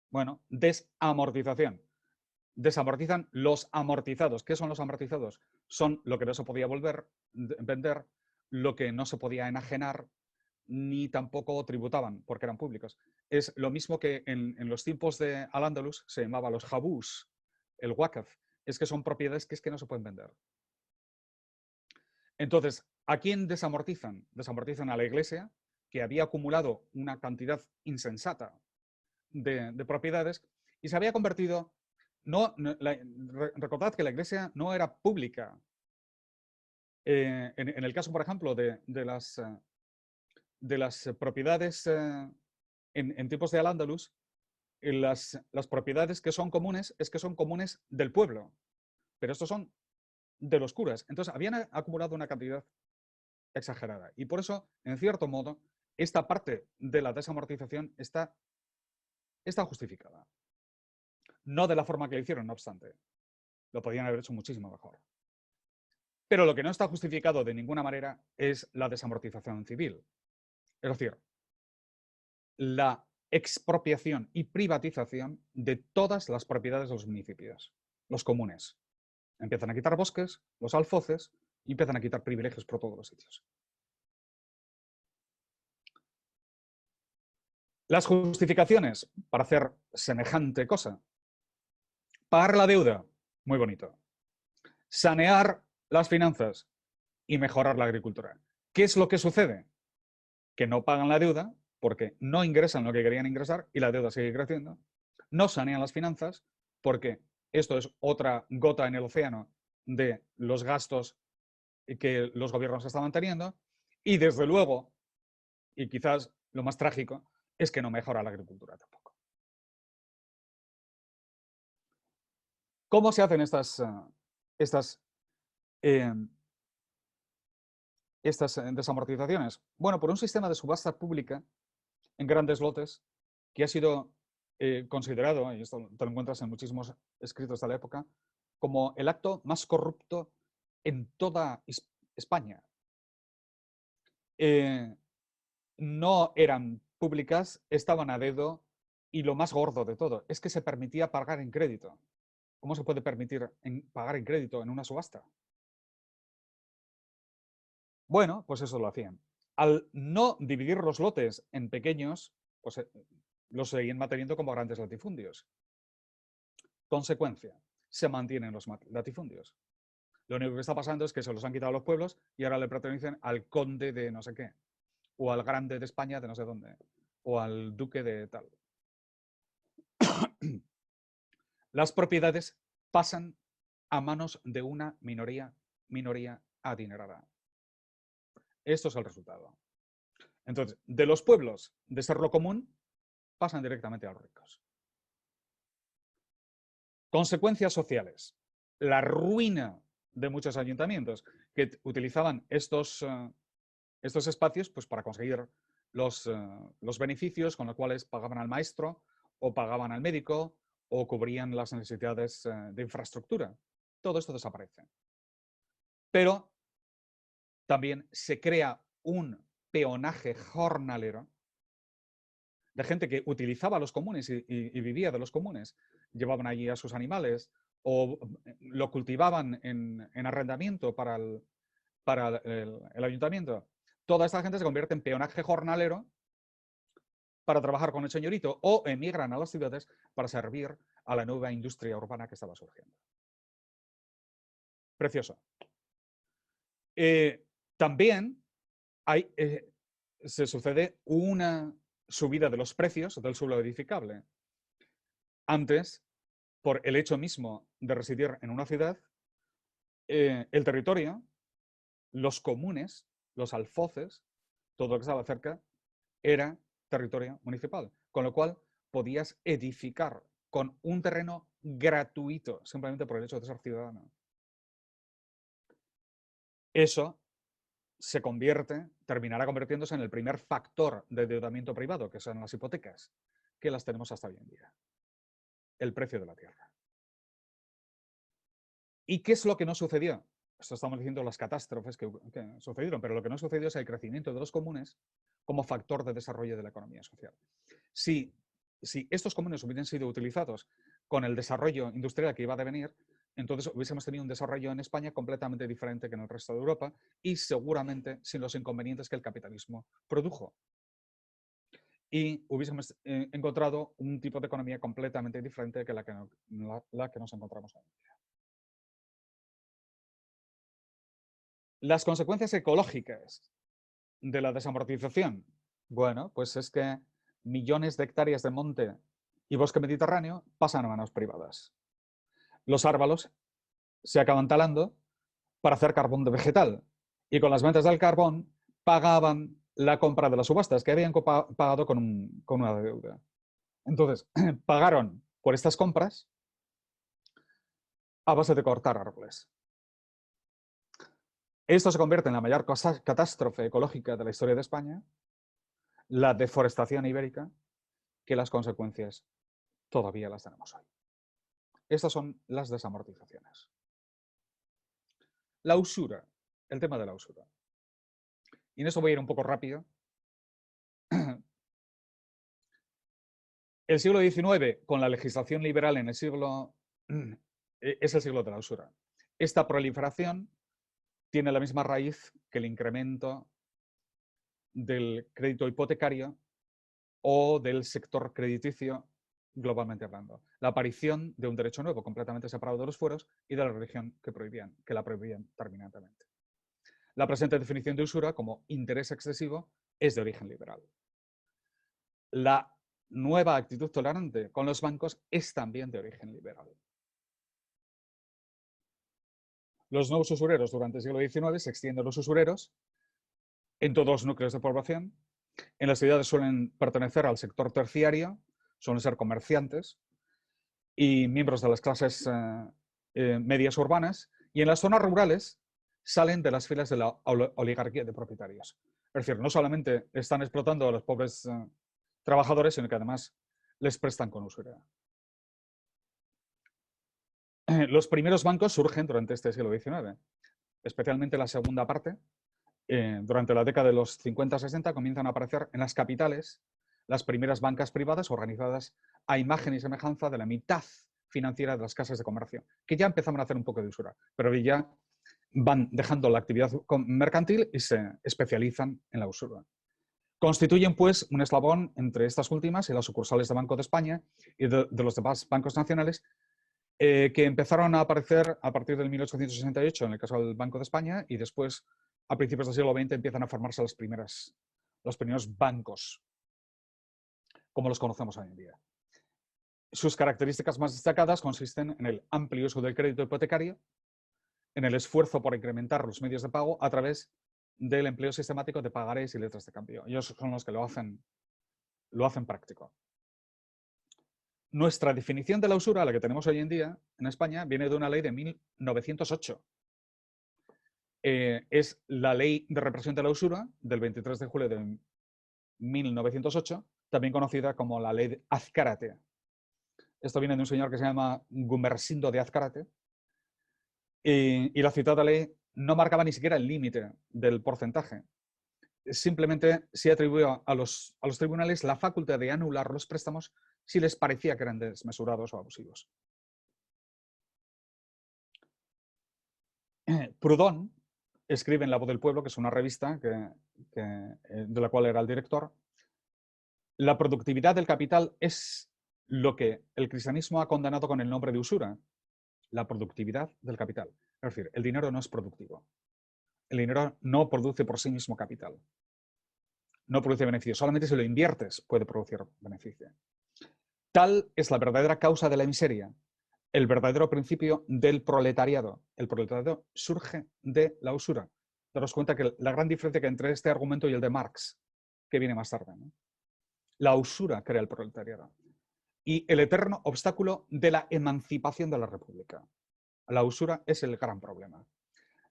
Bueno, desamortización. Desamortizan los amortizados. ¿Qué son los amortizados? Son lo que no se podía vender, lo que no se podía enajenar, ni tampoco tributaban, porque eran públicos. Es lo mismo que en los tiempos de Al-Ándalus se llamaba los jabús, el wakaf. Es que son propiedades que es que no se pueden vender. Entonces, ¿a quién desamortizan? Desamortizan a la Iglesia, que había acumulado una cantidad insensata de propiedades y se había convertido... recordad que la Iglesia no era pública. En el caso, por ejemplo, de las propiedades en tiempos de Al-Ándalus, las propiedades que son comunes es que son comunes del pueblo, pero estos son de los curas. Entonces, habían acumulado una cantidad exagerada. Y por eso, en cierto modo, esta parte de la desamortización está justificada. No de la forma que lo hicieron, no obstante. Lo podían haber hecho muchísimo mejor. Pero lo que no está justificado de ninguna manera es la desamortización civil. Es decir, la expropiación y privatización de todas las propiedades de los municipios, los comunes. Empiezan a quitar bosques, los alfoces, y empiezan a quitar privilegios por todos los sitios. Las justificaciones para hacer semejante cosa. Pagar la deuda, muy bonito. Sanear las finanzas y mejorar la agricultura. ¿Qué es lo que sucede? Que no pagan la deuda porque no ingresan lo que querían ingresar y la deuda sigue creciendo. No sanean las finanzas porque esto es otra gota en el océano de los gastos que los gobiernos estaban teniendo y, desde luego, y quizás lo más trágico, es que no mejora la agricultura tampoco. ¿Cómo se hacen estas desamortizaciones? Bueno, por un sistema de subasta pública en grandes lotes que ha sido considerado, y esto te lo encuentras en muchísimos escritos de la época, como el acto más corrupto en toda España. No eran públicas, estaban a dedo, y lo más gordo de todo es que se permitía pagar en crédito. ¿Cómo se puede permitir pagar en crédito en una subasta? Bueno, pues eso lo hacían. Al no dividir los lotes en pequeños, pues los seguían manteniendo como grandes latifundios. Consecuencia, se mantienen los latifundios. Lo único que está pasando es que se los han quitado a los pueblos y ahora le pertenecen al conde de no sé qué, o al grande de España de no sé dónde, o al duque de tal. Las propiedades pasan a manos de una minoría adinerada. Esto es el resultado. Entonces, de los pueblos de ser lo común, pasan directamente a los ricos. Consecuencias sociales. La ruina de muchos ayuntamientos que utilizaban estos espacios pues, para conseguir los beneficios con los cuales pagaban al maestro o pagaban al médico o cubrían las necesidades de infraestructura. Todo esto desaparece. Pero también se crea un peonaje jornalero de gente que utilizaba los comunes y vivía de los comunes. Llevaban allí a sus animales o lo cultivaban en arrendamiento para el ayuntamiento. Toda esta gente se convierte en peonaje jornalero para trabajar con el señorito o emigran a las ciudades para servir a la nueva industria urbana que estaba surgiendo. Precioso. También se sucede una subida de los precios del suelo edificable. Antes, por el hecho mismo de residir en una ciudad, el territorio, los comunes, los alfoces, todo lo que estaba cerca, era territorio municipal, con lo cual podías edificar con un terreno gratuito, simplemente por el hecho de ser ciudadano. Eso terminará convirtiéndose en el primer factor de endeudamiento privado, que son las hipotecas, que las tenemos hasta hoy en día. El precio de la tierra. ¿Y qué es lo que no sucedió? Esto estamos diciendo las catástrofes que sucedieron, pero lo que no sucedió es el crecimiento de los comunes como factor de desarrollo de la economía social. Si estos comunes hubieran sido utilizados con el desarrollo industrial que iba a devenir, entonces hubiésemos tenido un desarrollo en España completamente diferente que en el resto de Europa y seguramente sin los inconvenientes que el capitalismo produjo. Y hubiésemos encontrado un tipo de economía completamente diferente que la que nos encontramos hoy en día. Las consecuencias ecológicas de la desamortización. Bueno, pues es que millones de hectáreas de monte y bosque mediterráneo pasan a manos privadas. Los árboles se acaban talando para hacer carbón de vegetal y con las ventas del carbón pagaban la compra de las subastas que habían pagado con una deuda. Entonces, pagaron por estas compras a base de cortar árboles. Esto se convierte en la mayor catástrofe ecológica de la historia de España, la deforestación ibérica, que las consecuencias todavía las tenemos hoy. Estas son las desamortizaciones. La usura, el tema de la usura. Y en esto voy a ir un poco rápido. El siglo XIX, con la legislación liberal en el siglo, es el siglo de la usura. Esta proliferación tiene la misma raíz que el incremento del crédito hipotecario o del sector crediticio globalmente hablando. La aparición de un derecho nuevo completamente separado de los fueros y de la religión que la prohibían terminantemente. La presente definición de usura como interés excesivo es de origen liberal. La nueva actitud tolerante con los bancos es también de origen liberal. los nuevos usureros durante el siglo XIX, se extienden los usureros en todos los núcleos de población. En las ciudades suelen pertenecer al sector terciario, suelen ser comerciantes y miembros de las clases medias urbanas, y en las zonas rurales salen de las filas de la oligarquía de propietarios. Es decir, no solamente están explotando a los pobres trabajadores, sino que además les prestan con usura. Los primeros bancos surgen durante este siglo XIX, especialmente la segunda parte. Durante la década de los 50-60 comienzan a aparecer en las capitales las primeras bancas privadas organizadas a imagen y semejanza de la mitad financiera de las casas de comercio, que ya empezaban a hacer un poco de usura, pero ya van dejando la actividad mercantil y se especializan en la usura. Constituyen, pues, un eslabón entre estas últimas y las sucursales de Banco de España y de los demás bancos nacionales, que empezaron a aparecer a partir del 1868 en el caso del Banco de España, y después, a principios del siglo XX, empiezan a formarse los primeros bancos, como los conocemos hoy en día. Sus características más destacadas consisten en el amplio uso del crédito hipotecario, en el esfuerzo por incrementar los medios de pago a través del empleo sistemático de pagarés y letras de cambio. Ellos son los que lo hacen práctico. Nuestra definición de la usura, la que tenemos hoy en día en España, viene de una ley de 1908. Es la Ley de Represión de la Usura del 23 de julio de 1908, también conocida como la Ley de Azcárate. Esto viene de un señor que se llama Gumersindo de Azcárate, y la citada ley no marcaba ni siquiera el límite del porcentaje. Simplemente se atribuyó a los tribunales la facultad de anular los préstamos si les parecía que eran desmesurados o abusivos. Proudhon escribe en La Voz del Pueblo, que es una revista de la cual era el director: la productividad del capital es lo que el cristianismo ha condenado con el nombre de usura. La productividad del capital. Es decir, el dinero no es productivo. El dinero no produce por sí mismo capital. No produce beneficio. Solamente si lo inviertes puede producir beneficio. Tal es la verdadera causa de la miseria, el verdadero principio del proletariado. El proletariado surge de la usura. Daros cuenta que la gran diferencia que entre este argumento y el de Marx, que viene más tarde, ¿no? La usura crea el proletariado. Y el eterno obstáculo de la emancipación de la República. La usura es el gran problema.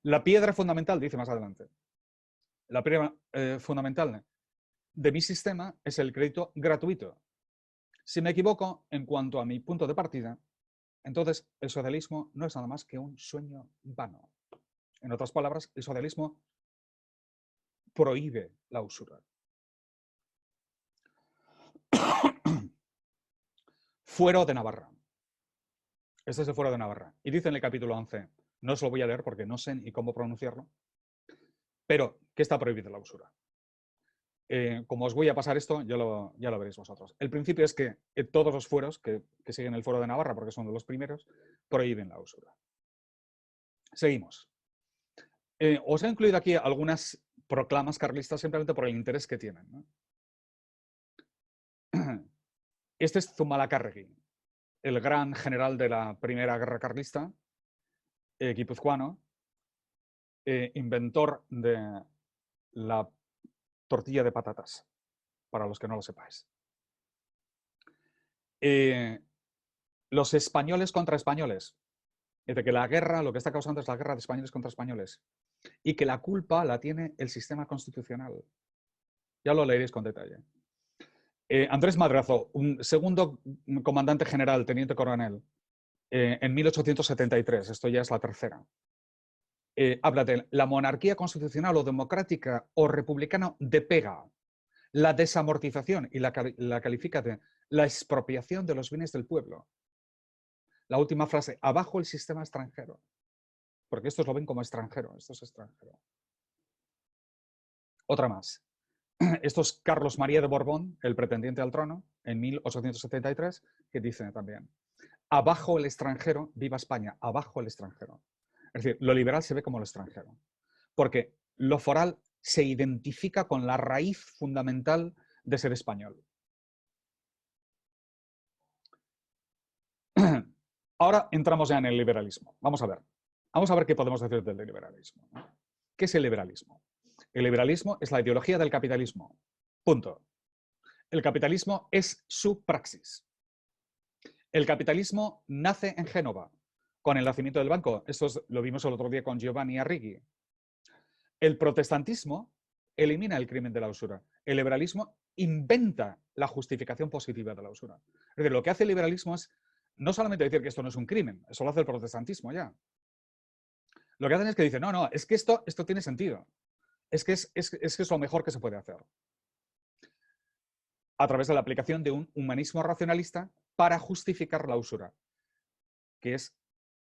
La piedra fundamental, dice más adelante, la piedra fundamental de mi sistema es el crédito gratuito. Si me equivoco en cuanto a mi punto de partida, entonces el socialismo no es nada más que un sueño vano. En otras palabras, el socialismo prohíbe la usura. Fuero de Navarra. Este es el Fuero de Navarra. Y dice en el capítulo 11, no os lo voy a leer porque no sé ni cómo pronunciarlo, pero que está prohibida la usura. Como os voy a pasar esto, ya lo veréis vosotros. El principio es que todos los fueros que siguen el Fuero de Navarra, porque son de los primeros, prohíben la usura. Seguimos. Os he incluido aquí algunas proclamas carlistas simplemente por el interés que tienen, ¿no? Este es Zumalacárregui, el gran general de la Primera Guerra Carlista, guipuzcoano, inventor de la tortilla de patatas, para los que no lo sepáis. Los españoles contra españoles. Es de que la guerra, lo que está causando es la guerra de españoles contra españoles. Y que la culpa la tiene el sistema constitucional. Ya lo leeréis con detalle. Andrés Madrazo, un segundo comandante general, teniente coronel, en 1873, esto ya es la tercera. Habla de la monarquía constitucional o democrática o republicana de pega, la desamortización, y la califica de la expropiación de los bienes del pueblo. La última frase, abajo el sistema extranjero, porque estos lo ven como extranjero, esto es extranjero. Otra más. Esto es Carlos María de Borbón, el pretendiente al trono, en 1873, que dice también, abajo el extranjero, viva España, abajo el extranjero. Es decir, lo liberal se ve como lo extranjero, porque lo foral se identifica con la raíz fundamental de ser español. Ahora entramos ya en el liberalismo. Vamos a ver. Vamos a ver qué podemos decir del liberalismo, ¿no? ¿Qué es el liberalismo? El liberalismo es la ideología del capitalismo. Punto. El capitalismo es su praxis. El capitalismo nace en Génova, con el nacimiento del banco. Esto lo vimos el otro día con Giovanni Arrighi. El protestantismo elimina el crimen de la usura. El liberalismo inventa la justificación positiva de la usura. Es decir, lo que hace el liberalismo es no solamente decir que esto no es un crimen, eso lo hace el protestantismo ya. Lo que hacen es que dicen, no, es que esto tiene sentido. Es que es lo mejor que se puede hacer. A través de la aplicación de un humanismo racionalista para justificar la usura, que es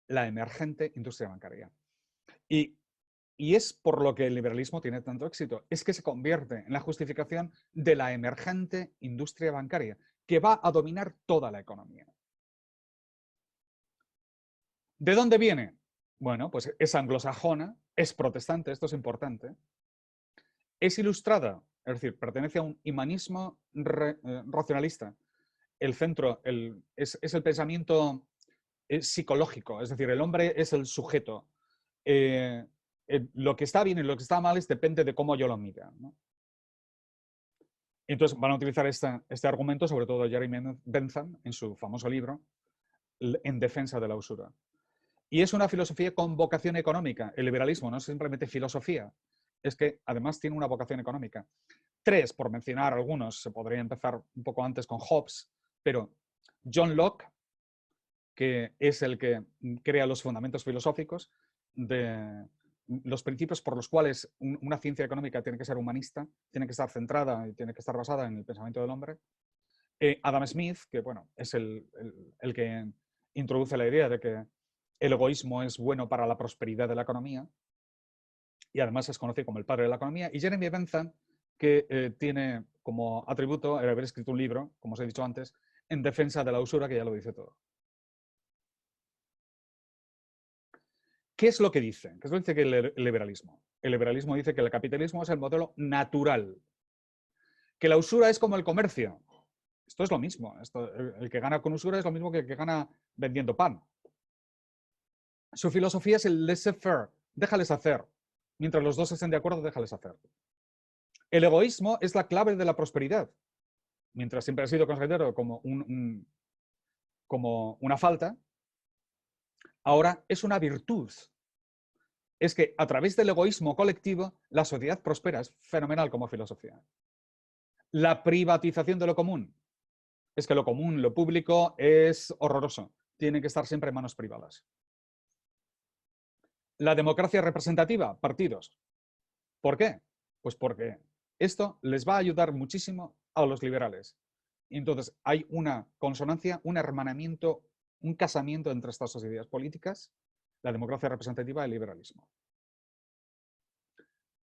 la emergente industria bancaria. Y es por lo que el liberalismo tiene tanto éxito, es que se convierte en la justificación de la emergente industria bancaria, que va a dominar toda la economía. ¿De dónde viene? Bueno, pues es anglosajona, es protestante, esto es importante, es ilustrada, es decir, pertenece a un humanismo racionalista. El centro es el pensamiento psicológico, es decir, el hombre es el sujeto. Lo que está bien y lo que está mal depende de cómo yo lo mira, ¿no? Entonces van a utilizar este argumento, sobre todo Jeremy Bentham, en su famoso libro, En defensa de la usura. Y es una filosofía con vocación económica. El liberalismo no es simplemente filosofía, es que además tiene una vocación económica. Tres, por mencionar algunos, se podría empezar un poco antes con Hobbes, pero John Locke, que es el que crea los fundamentos filosóficos de los principios por los cuales una ciencia económica tiene que ser humanista, tiene que estar centrada y tiene que estar basada en el pensamiento del hombre. Adam Smith, que bueno, es el que introduce la idea de que el egoísmo es bueno para la prosperidad de la economía y además es conocido como el padre de la economía. Y Jeremy Bentham, que tiene como atributo el haber escrito un libro, como os he dicho antes, en defensa de la usura, que ya lo dice todo. ¿Qué es lo que dice? ¿Qué es lo que dice el liberalismo? El liberalismo dice que el capitalismo es el modelo natural, que la usura es como el comercio. Esto es lo mismo. El que gana con usura es lo mismo que el que gana vendiendo pan. Su filosofía es el laissez-faire, déjales hacer. Mientras los dos estén de acuerdo, déjales hacer. El egoísmo es la clave de la prosperidad. Mientras siempre ha sido considerado como una falta, ahora es una virtud. Es que a través del egoísmo colectivo la sociedad prospera. Es fenomenal como filosofía. La privatización de lo común. Es que lo común, lo público, es horroroso. Tiene que estar siempre en manos privadas. La democracia representativa, partidos. ¿Por qué? Pues porque esto les va a ayudar muchísimo a los liberales. Y entonces hay una consonancia, un hermanamiento, un casamiento entre estas dos ideas políticas, la democracia representativa y el liberalismo.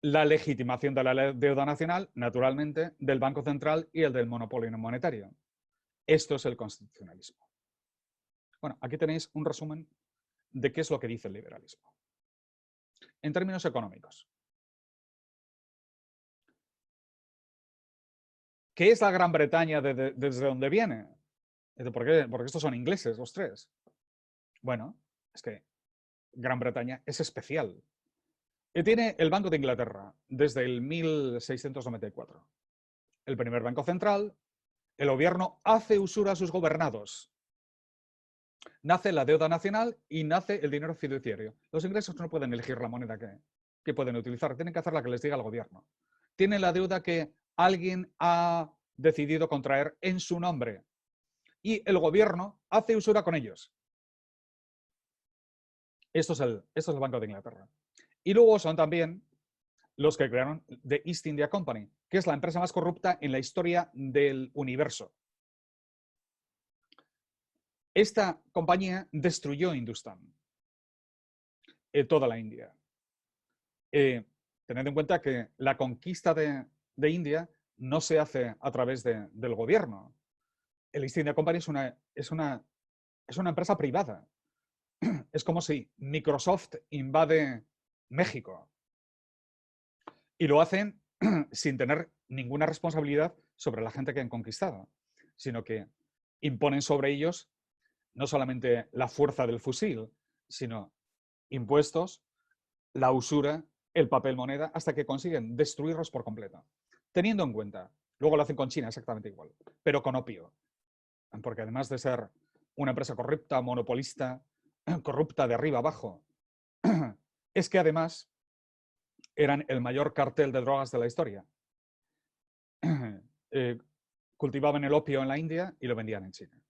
La legitimación de la deuda nacional, naturalmente, del Banco Central y el del monopolio monetario. Esto es el constitucionalismo. Bueno, aquí tenéis un resumen de qué es lo que dice el liberalismo. En términos económicos. ¿Qué es la Gran Bretaña desde donde viene? ¿Por qué? Porque estos son ingleses, los tres. Bueno, es que Gran Bretaña es especial. Tiene el Banco de Inglaterra desde el 1694. El primer banco central, el gobierno hace usura a sus gobernados. Nace la deuda nacional y nace el dinero fiduciario. Los ingleses no pueden elegir la moneda que pueden utilizar, tienen que hacer la que les diga el gobierno. Tienen la deuda que alguien ha decidido contraer en su nombre y el gobierno hace usura con ellos. Esto es el Banco de Inglaterra. Y luego son también los que crearon The East India Company, que es la empresa más corrupta en la historia del universo. Esta compañía destruyó Hindustán, toda la India. Tened en cuenta que la conquista de India no se hace a través del gobierno. El East India Company es una empresa privada. Es como si Microsoft invade México. Y lo hacen sin tener ninguna responsabilidad sobre la gente que han conquistado, sino que imponen sobre ellos no solamente la fuerza del fusil, sino impuestos, la usura, el papel moneda, hasta que consiguen destruirlos por completo. Teniendo en cuenta, luego lo hacen con China exactamente igual, pero con opio. Porque además de ser una empresa corrupta, monopolista, corrupta de arriba abajo, es que además eran el mayor cartel de drogas de la historia. Cultivaban el opio en la India y lo vendían en China.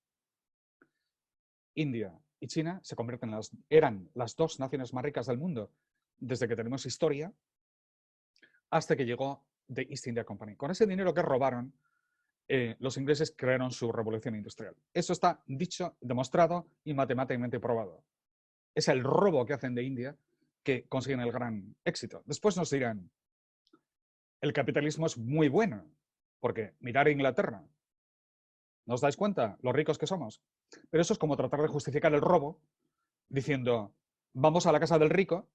India y China se convierten eran las dos naciones más ricas del mundo desde que tenemos historia, hasta que llegó The East India Company. Con ese dinero que robaron, los ingleses crearon su revolución industrial. Eso está dicho, demostrado y matemáticamente probado. Es el robo que hacen de India que consiguen el gran éxito. Después nos dirán, el capitalismo es muy bueno, porque mirar a Inglaterra, ¿no os dais cuenta lo ricos que somos? Pero eso es como tratar de justificar el robo diciendo, vamos a la casa del rico,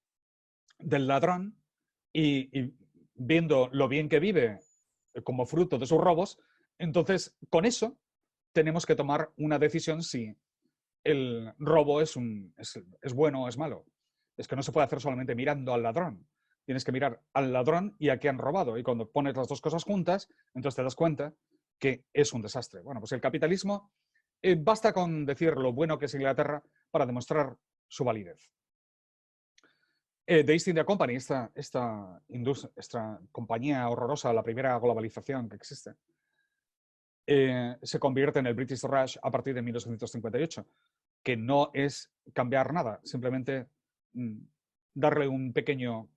del ladrón, y viendo lo bien que vive como fruto de sus robos, entonces con eso tenemos que tomar una decisión si el robo es bueno o es malo. Es que no se puede hacer solamente mirando al ladrón. Tienes que mirar al ladrón y a qué han robado. Y cuando pones las dos cosas juntas, entonces te das cuenta que es un desastre. Bueno, pues el capitalismo, basta con decir lo bueno que es Inglaterra para demostrar su validez. The East India Company, esta compañía horrorosa, la primera globalización que existe, se convierte en el British Raj a partir de 1858, que no es cambiar nada, simplemente darle un pequeño...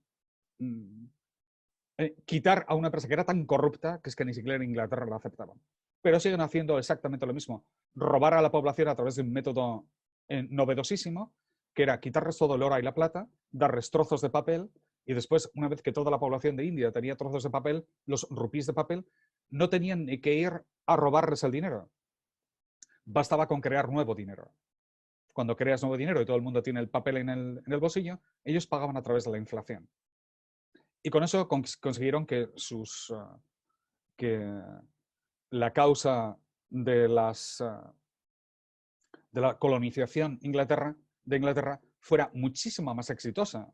quitar a una empresa que era tan corrupta que es que ni siquiera en Inglaterra la aceptaban. Pero siguen haciendo exactamente lo mismo, robar a la población a través de un método novedosísimo, que era quitarles todo el oro y la plata, darles trozos de papel, y después, una vez que toda la población de India tenía trozos de papel, los rupíes de papel, no tenían ni que ir a robarles el dinero. Bastaba con crear nuevo dinero. Cuando creas nuevo dinero y todo el mundo tiene el papel en el bolsillo, ellos pagaban a través de la inflación. Y con eso consiguieron que la causa de la colonización de Inglaterra fuera muchísimo más exitosa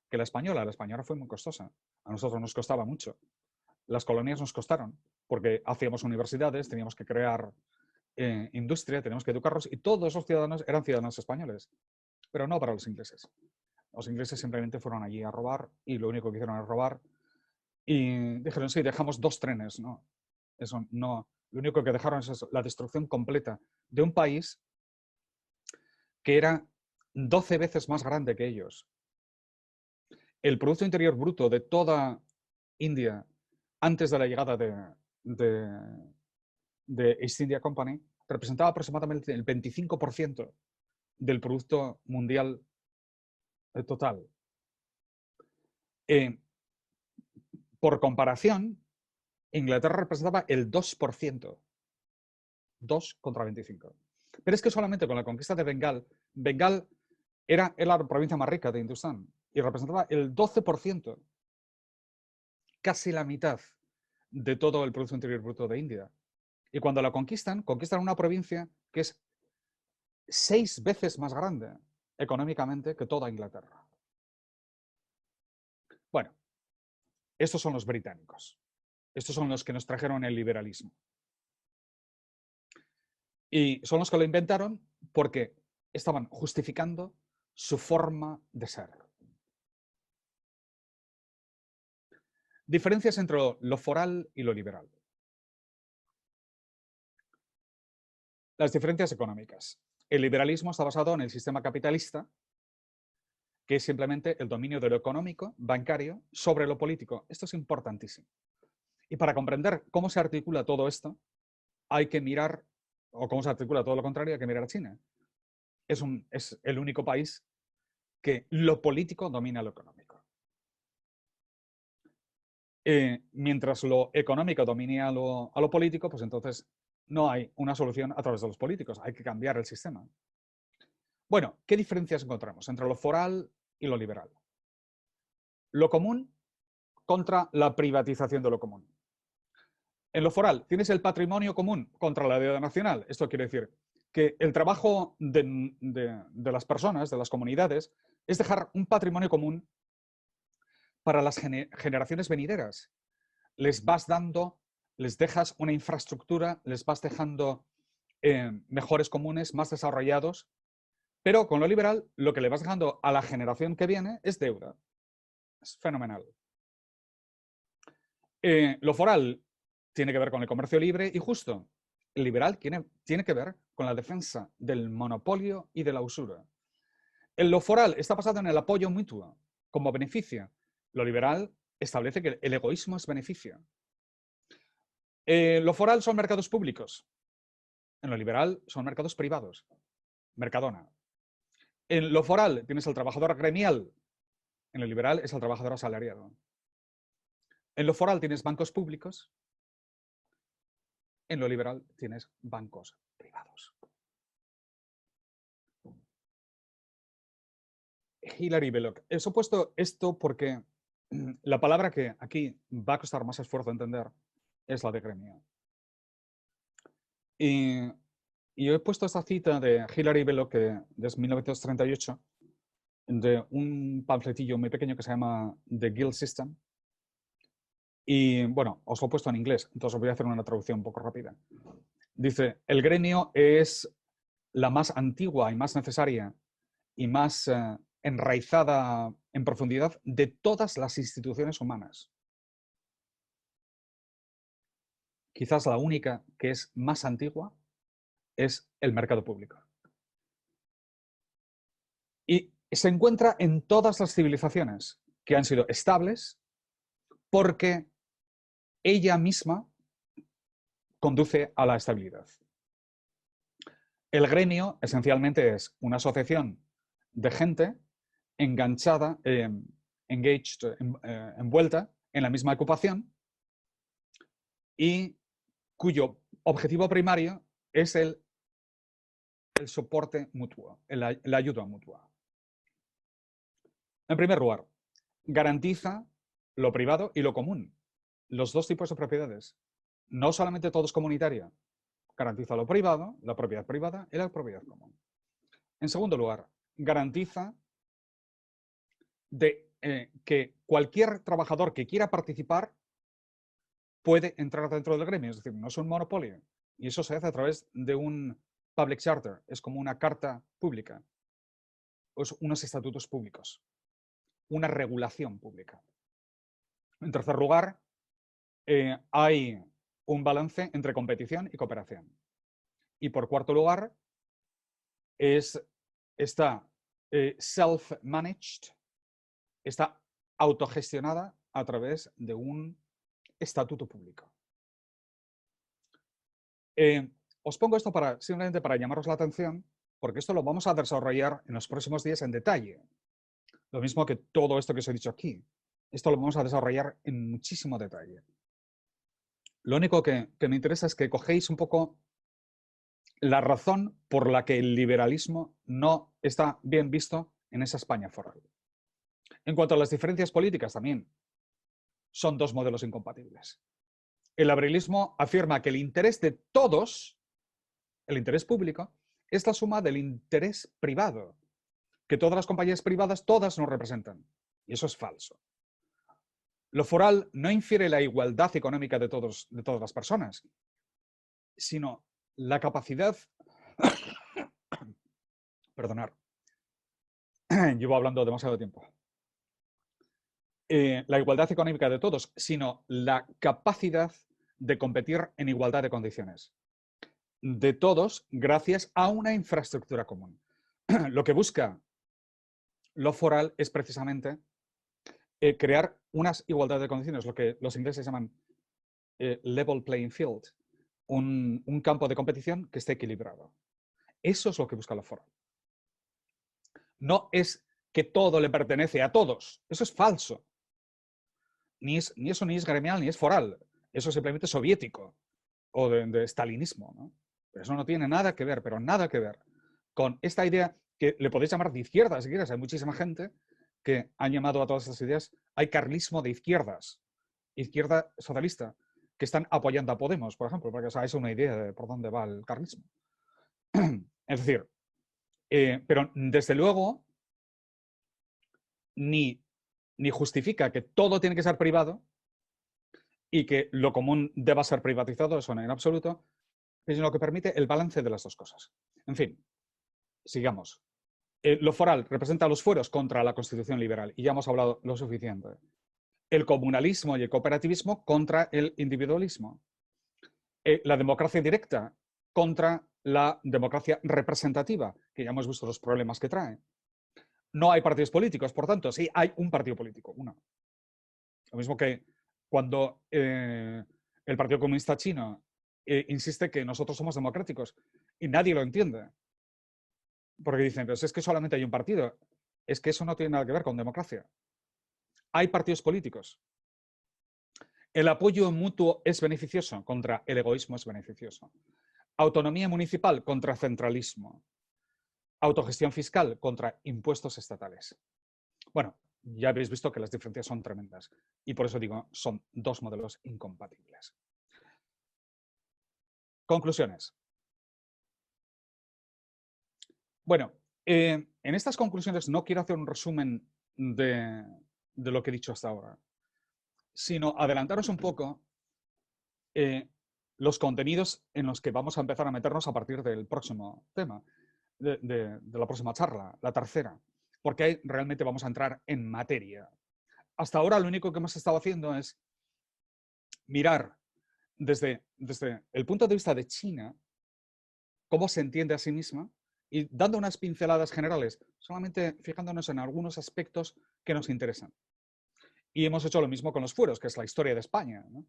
que la española. La española fue muy costosa. A nosotros nos costaba mucho. Las colonias nos costaron porque hacíamos universidades, teníamos que crear industria, teníamos que educarlos y todos esos ciudadanos eran ciudadanos españoles, pero no para los ingleses. Los ingleses simplemente fueron allí a robar y lo único que hicieron es robar y dijeron, sí, dejamos 2 trenes. No, eso no. Lo único que dejaron es la destrucción completa de un país que era 12 veces más grande que ellos. El Producto Interior Bruto de toda India antes de la llegada de East India Company representaba aproximadamente el 25% del Producto Mundial total. Por comparación, Inglaterra representaba el 2%. 2 contra 25. Pero es que solamente con la conquista de Bengal era la provincia más rica de Hindustán y representaba el 12%, casi la mitad de todo el Producto Interior Bruto de India. Y cuando la conquistan una provincia que es 6 veces más grande económicamente que toda Inglaterra. Bueno, estos son los británicos. Estos son los que nos trajeron el liberalismo. Y son los que lo inventaron porque estaban justificando su forma de ser. Diferencias entre lo foral y lo liberal. Las diferencias económicas. El liberalismo está basado en el sistema capitalista, que es simplemente el dominio de lo económico, bancario, sobre lo político. Esto es importantísimo. Y para comprender cómo se articula todo esto, hay que mirar, o cómo se articula todo lo contrario, hay que mirar a China. Es el único país que lo político domina lo económico. Mientras lo económico domine a lo político, pues entonces no hay una solución a través de los políticos. Hay que cambiar el sistema. Bueno, ¿qué diferencias encontramos entre lo foral y lo liberal? Lo común contra la privatización de lo común. En lo foral, tienes el patrimonio común contra la deuda nacional. Esto quiere decir que el trabajo de las personas, de las comunidades, es dejar un patrimonio común para las generaciones venideras. Les vas dando, les dejas una infraestructura, les vas dejando mejores comunes, más desarrollados, pero con lo liberal lo que le vas dejando a la generación que viene es deuda. Es fenomenal. Lo foral tiene que ver con el comercio libre y justo. El liberal tiene que ver con la defensa del monopolio y de la usura. Lo foral está basado en el apoyo mutuo como beneficio. Lo liberal establece que el egoísmo es beneficio. Lo foral son mercados públicos. En lo liberal son mercados privados. Mercadona. En lo foral tienes al trabajador gremial. En lo liberal es el trabajador asalariado. En lo foral tienes bancos públicos. En lo liberal tienes bancos privados. Hilary Belloc. He supuesto esto porque la palabra que aquí va a costar más esfuerzo entender es la de gremio. Y he puesto esta cita de Hilary Belloc de 1938, de un panfletillo muy pequeño que se llama The Guild System. Y bueno, os lo he puesto en inglés, entonces os voy a hacer una traducción un poco rápida. Dice, el gremio es la más antigua y más necesaria y más enraizada en profundidad de todas las instituciones humanas. Quizás la única que es más antigua es el mercado público. Y se encuentra en todas las civilizaciones que han sido estables porque ella misma conduce a la estabilidad. El gremio esencialmente es una asociación de gente enganchada, engaged, envuelta en la misma ocupación y cuyo objetivo primario es el soporte mutuo, la ayuda mutua. En primer lugar, garantiza lo privado y lo común, los dos tipos de propiedades. No solamente todo es comunitaria, garantiza lo privado, la propiedad privada y la propiedad común. En segundo lugar, garantiza que cualquier trabajador que quiera participar puede entrar dentro del gremio, es decir, no es un monopolio. Y eso se hace a través de un public charter, es como una carta pública, unos estatutos públicos, una regulación pública. En tercer lugar, hay un balance entre competición y cooperación. Y por cuarto lugar, está self-managed, está autogestionada a través de un estatuto público. Os pongo esto simplemente para llamaros la atención, porque esto lo vamos a desarrollar en los próximos días en detalle. Lo mismo que todo esto que os he dicho aquí. Esto lo vamos a desarrollar en muchísimo detalle. Lo único que me interesa es que cogéis un poco la razón por la que el liberalismo no está bien visto en esa España foral. En cuanto a las diferencias políticas también, son dos modelos incompatibles. El liberalismo afirma que el interés de todos, el interés público, es la suma del interés privado, que todas las compañías privadas, todas nos representan. Y eso es falso. Lo foral no infiere la igualdad económica de todas las personas, sino la capacidad... Perdonar, llevo hablando demasiado tiempo. La igualdad económica de todos, sino la capacidad de competir en igualdad de condiciones. De todos, gracias a una infraestructura común. Lo que busca lo foral es precisamente crear unas igualdad de condiciones, lo que los ingleses llaman level playing field, un campo de competición que esté equilibrado. Eso es lo que busca lo foral. No es que todo le pertenece a todos. Eso es falso. Ni eso ni es gremial ni es foral. Eso es simplemente soviético o de stalinismo, ¿no? Pero eso no tiene nada que ver, pero nada que ver con esta idea que le podéis llamar de izquierda, si quieres. Hay muchísima gente que han llamado a todas estas ideas. Hay carlismo de izquierdas, izquierda socialista, que están apoyando a Podemos, por ejemplo, para que os hagáis una idea de por dónde va el carlismo. Es decir, pero desde luego ni justifica que todo tiene que ser privado y que lo común deba ser privatizado, eso no en absoluto, sino que permite el balance de las dos cosas. En fin, sigamos. Lo foral representa los fueros contra la Constitución liberal, y ya hemos hablado lo suficiente. El comunalismo y el cooperativismo contra el individualismo. La democracia directa contra la democracia representativa, que ya hemos visto los problemas que trae. No hay partidos políticos, por tanto, sí hay un partido político, uno. Lo mismo que cuando el Partido Comunista Chino insiste que nosotros somos democráticos y nadie lo entiende. Porque dicen, pero es que solamente hay un partido. Es que eso no tiene nada que ver con democracia. Hay partidos políticos. El apoyo mutuo es beneficioso contra el egoísmo es beneficioso. Autonomía municipal contra centralismo. Autogestión fiscal contra impuestos estatales. Bueno, ya habéis visto que las diferencias son tremendas y por eso digo, son dos modelos incompatibles. Conclusiones. Bueno, en estas conclusiones no quiero hacer un resumen de lo que he dicho hasta ahora, sino adelantaros un poco los contenidos en los que vamos a empezar a meternos a partir del próximo tema, de la próxima charla, la tercera, porque ahí realmente vamos a entrar en materia. Hasta ahora lo único que hemos estado haciendo es mirar desde el punto de vista de China cómo se entiende a sí misma y dando unas pinceladas generales, solamente fijándonos en algunos aspectos que nos interesan. Y hemos hecho lo mismo con los fueros, que es la historia de España, ¿no?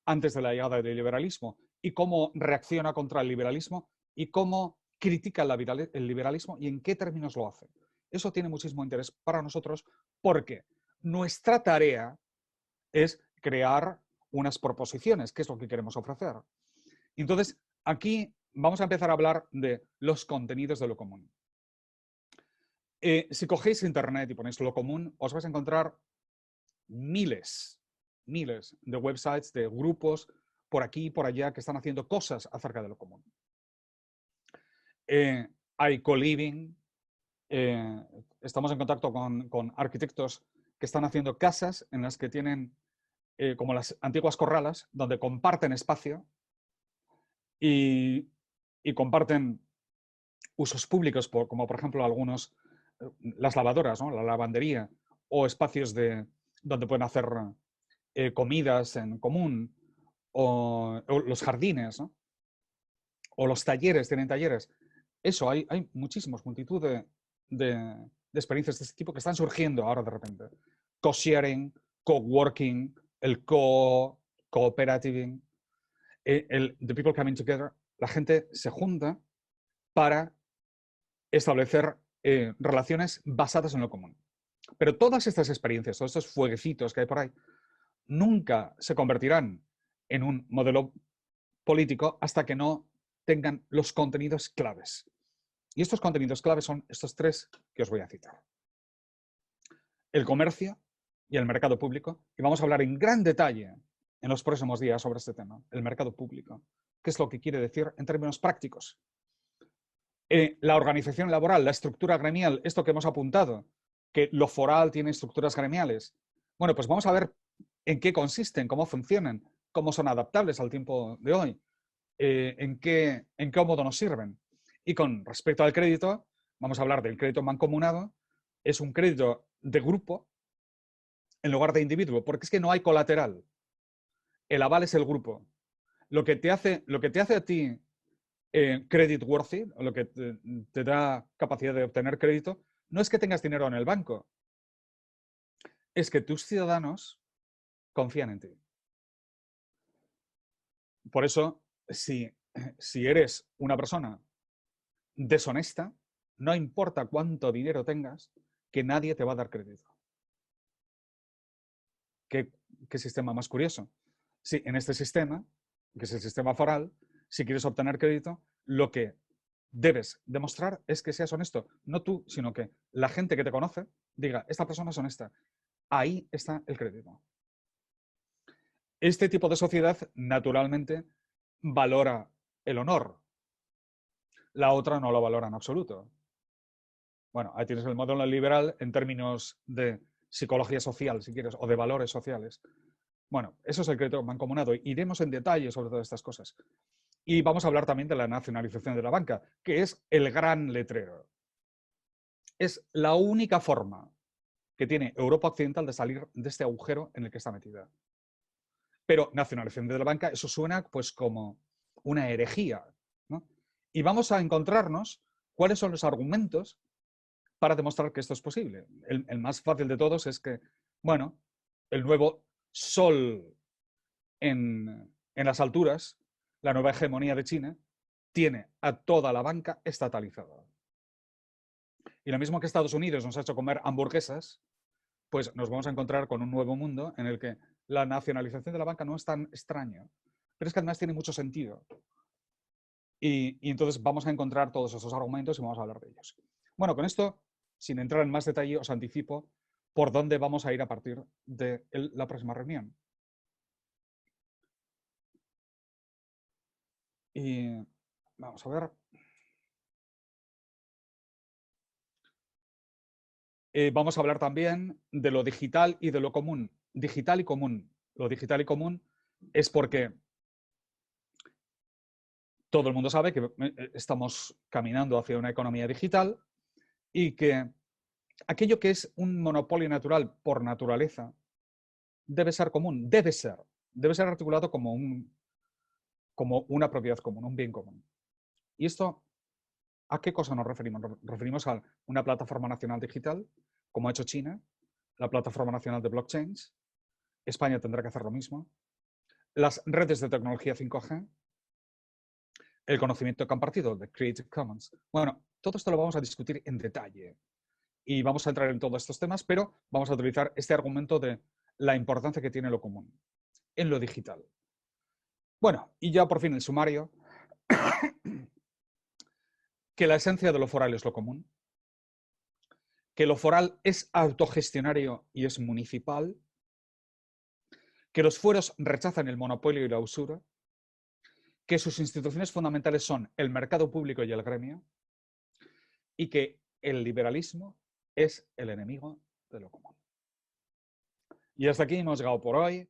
Antes de la llegada del liberalismo, y cómo reacciona contra el liberalismo y cómo critica el liberalismo y en qué términos lo hace. Eso tiene muchísimo interés para nosotros porque nuestra tarea es crear unas proposiciones, que es lo que queremos ofrecer. Entonces, aquí vamos a empezar a hablar de los contenidos de lo común. Si cogéis internet y ponéis lo común, os vais a encontrar miles de websites, de grupos por aquí y por allá que están haciendo cosas acerca de lo común. Hay co-living, estamos en contacto con arquitectos que están haciendo casas en las que tienen como las antiguas corralas, donde comparten espacio y comparten usos públicos, como por ejemplo algunos, las lavadoras, ¿no? La lavandería, o espacios donde pueden hacer comidas en común, o los jardines, ¿no? O los talleres, tienen talleres. Eso, hay multitud de experiencias de este tipo que están surgiendo ahora de repente. Co-sharing, co-working, el cooperativing, the people coming together. La gente se junta para establecer relaciones basadas en lo común. Pero todas estas experiencias, todos estos fueguecitos que hay por ahí, nunca se convertirán en un modelo político hasta que no tengan los contenidos claves. Y estos contenidos claves son estos tres que os voy a citar. El comercio y el mercado público. Y vamos a hablar en gran detalle en los próximos días sobre este tema, el mercado público. ¿Qué es lo que quiere decir en términos prácticos? La organización laboral, la estructura gremial, esto que hemos apuntado, que lo foral tiene estructuras gremiales. Bueno, pues vamos a ver en qué consisten, cómo funcionan, cómo son adaptables al tiempo de hoy, en qué modo nos sirven. Y con respecto al crédito, vamos a hablar del crédito mancomunado. Es un crédito de grupo en lugar de individuo, porque es que no hay colateral. El aval es el grupo. Lo que te hace a ti credit worthy, lo que te da capacidad de obtener crédito, no es que tengas dinero en el banco, es que tus ciudadanos confían en ti. Por eso, si eres una persona deshonesta, no importa cuánto dinero tengas, que nadie te va a dar crédito. ¿Qué sistema más curioso? Sí, en este sistema, que es el sistema foral, si quieres obtener crédito, lo que debes demostrar es que seas honesto. No tú, sino que la gente que te conoce diga, esta persona es honesta. Ahí está el crédito. Este tipo de sociedad, naturalmente, valora el honor. La otra no lo valora en absoluto. Bueno, ahí tienes el modelo liberal en términos de psicología social, si quieres, o de valores sociales. Bueno, eso es el crédito mancomunado. Iremos en detalle sobre todas estas cosas. Y vamos a hablar también de la nacionalización de la banca, que es el gran letrero. Es la única forma que tiene Europa Occidental de salir de este agujero en el que está metida. Pero nacionalización de la banca, eso suena pues como una herejía, ¿no? Y vamos a encontrarnos cuáles son los argumentos para demostrar que esto es posible. El más fácil de todos es que, bueno, el nuevo sol en las alturas, la nueva hegemonía de China, tiene a toda la banca estatalizada. Y lo mismo que Estados Unidos nos ha hecho comer hamburguesas, pues nos vamos a encontrar con un nuevo mundo en el que la nacionalización de la banca no es tan extraño, pero es que además tiene mucho sentido. Y entonces vamos a encontrar todos esos argumentos y vamos a hablar de ellos. Bueno, con esto, sin entrar en más detalle, os anticipo por dónde vamos a ir a partir de la próxima reunión. Y vamos a ver. Vamos a hablar también de lo digital y de lo común. Digital y común. Lo digital y común es porque todo el mundo sabe que estamos caminando hacia una economía digital y que aquello que es un monopolio natural por naturaleza debe ser común, debe ser articulado como una propiedad común, un bien común. ¿Y esto a qué cosa nos referimos? Nos referimos a una plataforma nacional digital, como ha hecho China, la plataforma nacional de blockchains. España tendrá que hacer lo mismo. Las redes de tecnología 5G, el conocimiento compartido de Creative Commons. Bueno, todo esto lo vamos a discutir en detalle y vamos a entrar en todos estos temas, pero vamos a utilizar este argumento de la importancia que tiene lo común en lo digital. Bueno, y ya por fin el sumario, que la esencia de lo foral es lo común, que lo foral es autogestionario y es municipal, que los fueros rechazan el monopolio y la usura, que sus instituciones fundamentales son el mercado público y el gremio, y que el liberalismo es el enemigo de lo común. Y hasta aquí hemos llegado por hoy.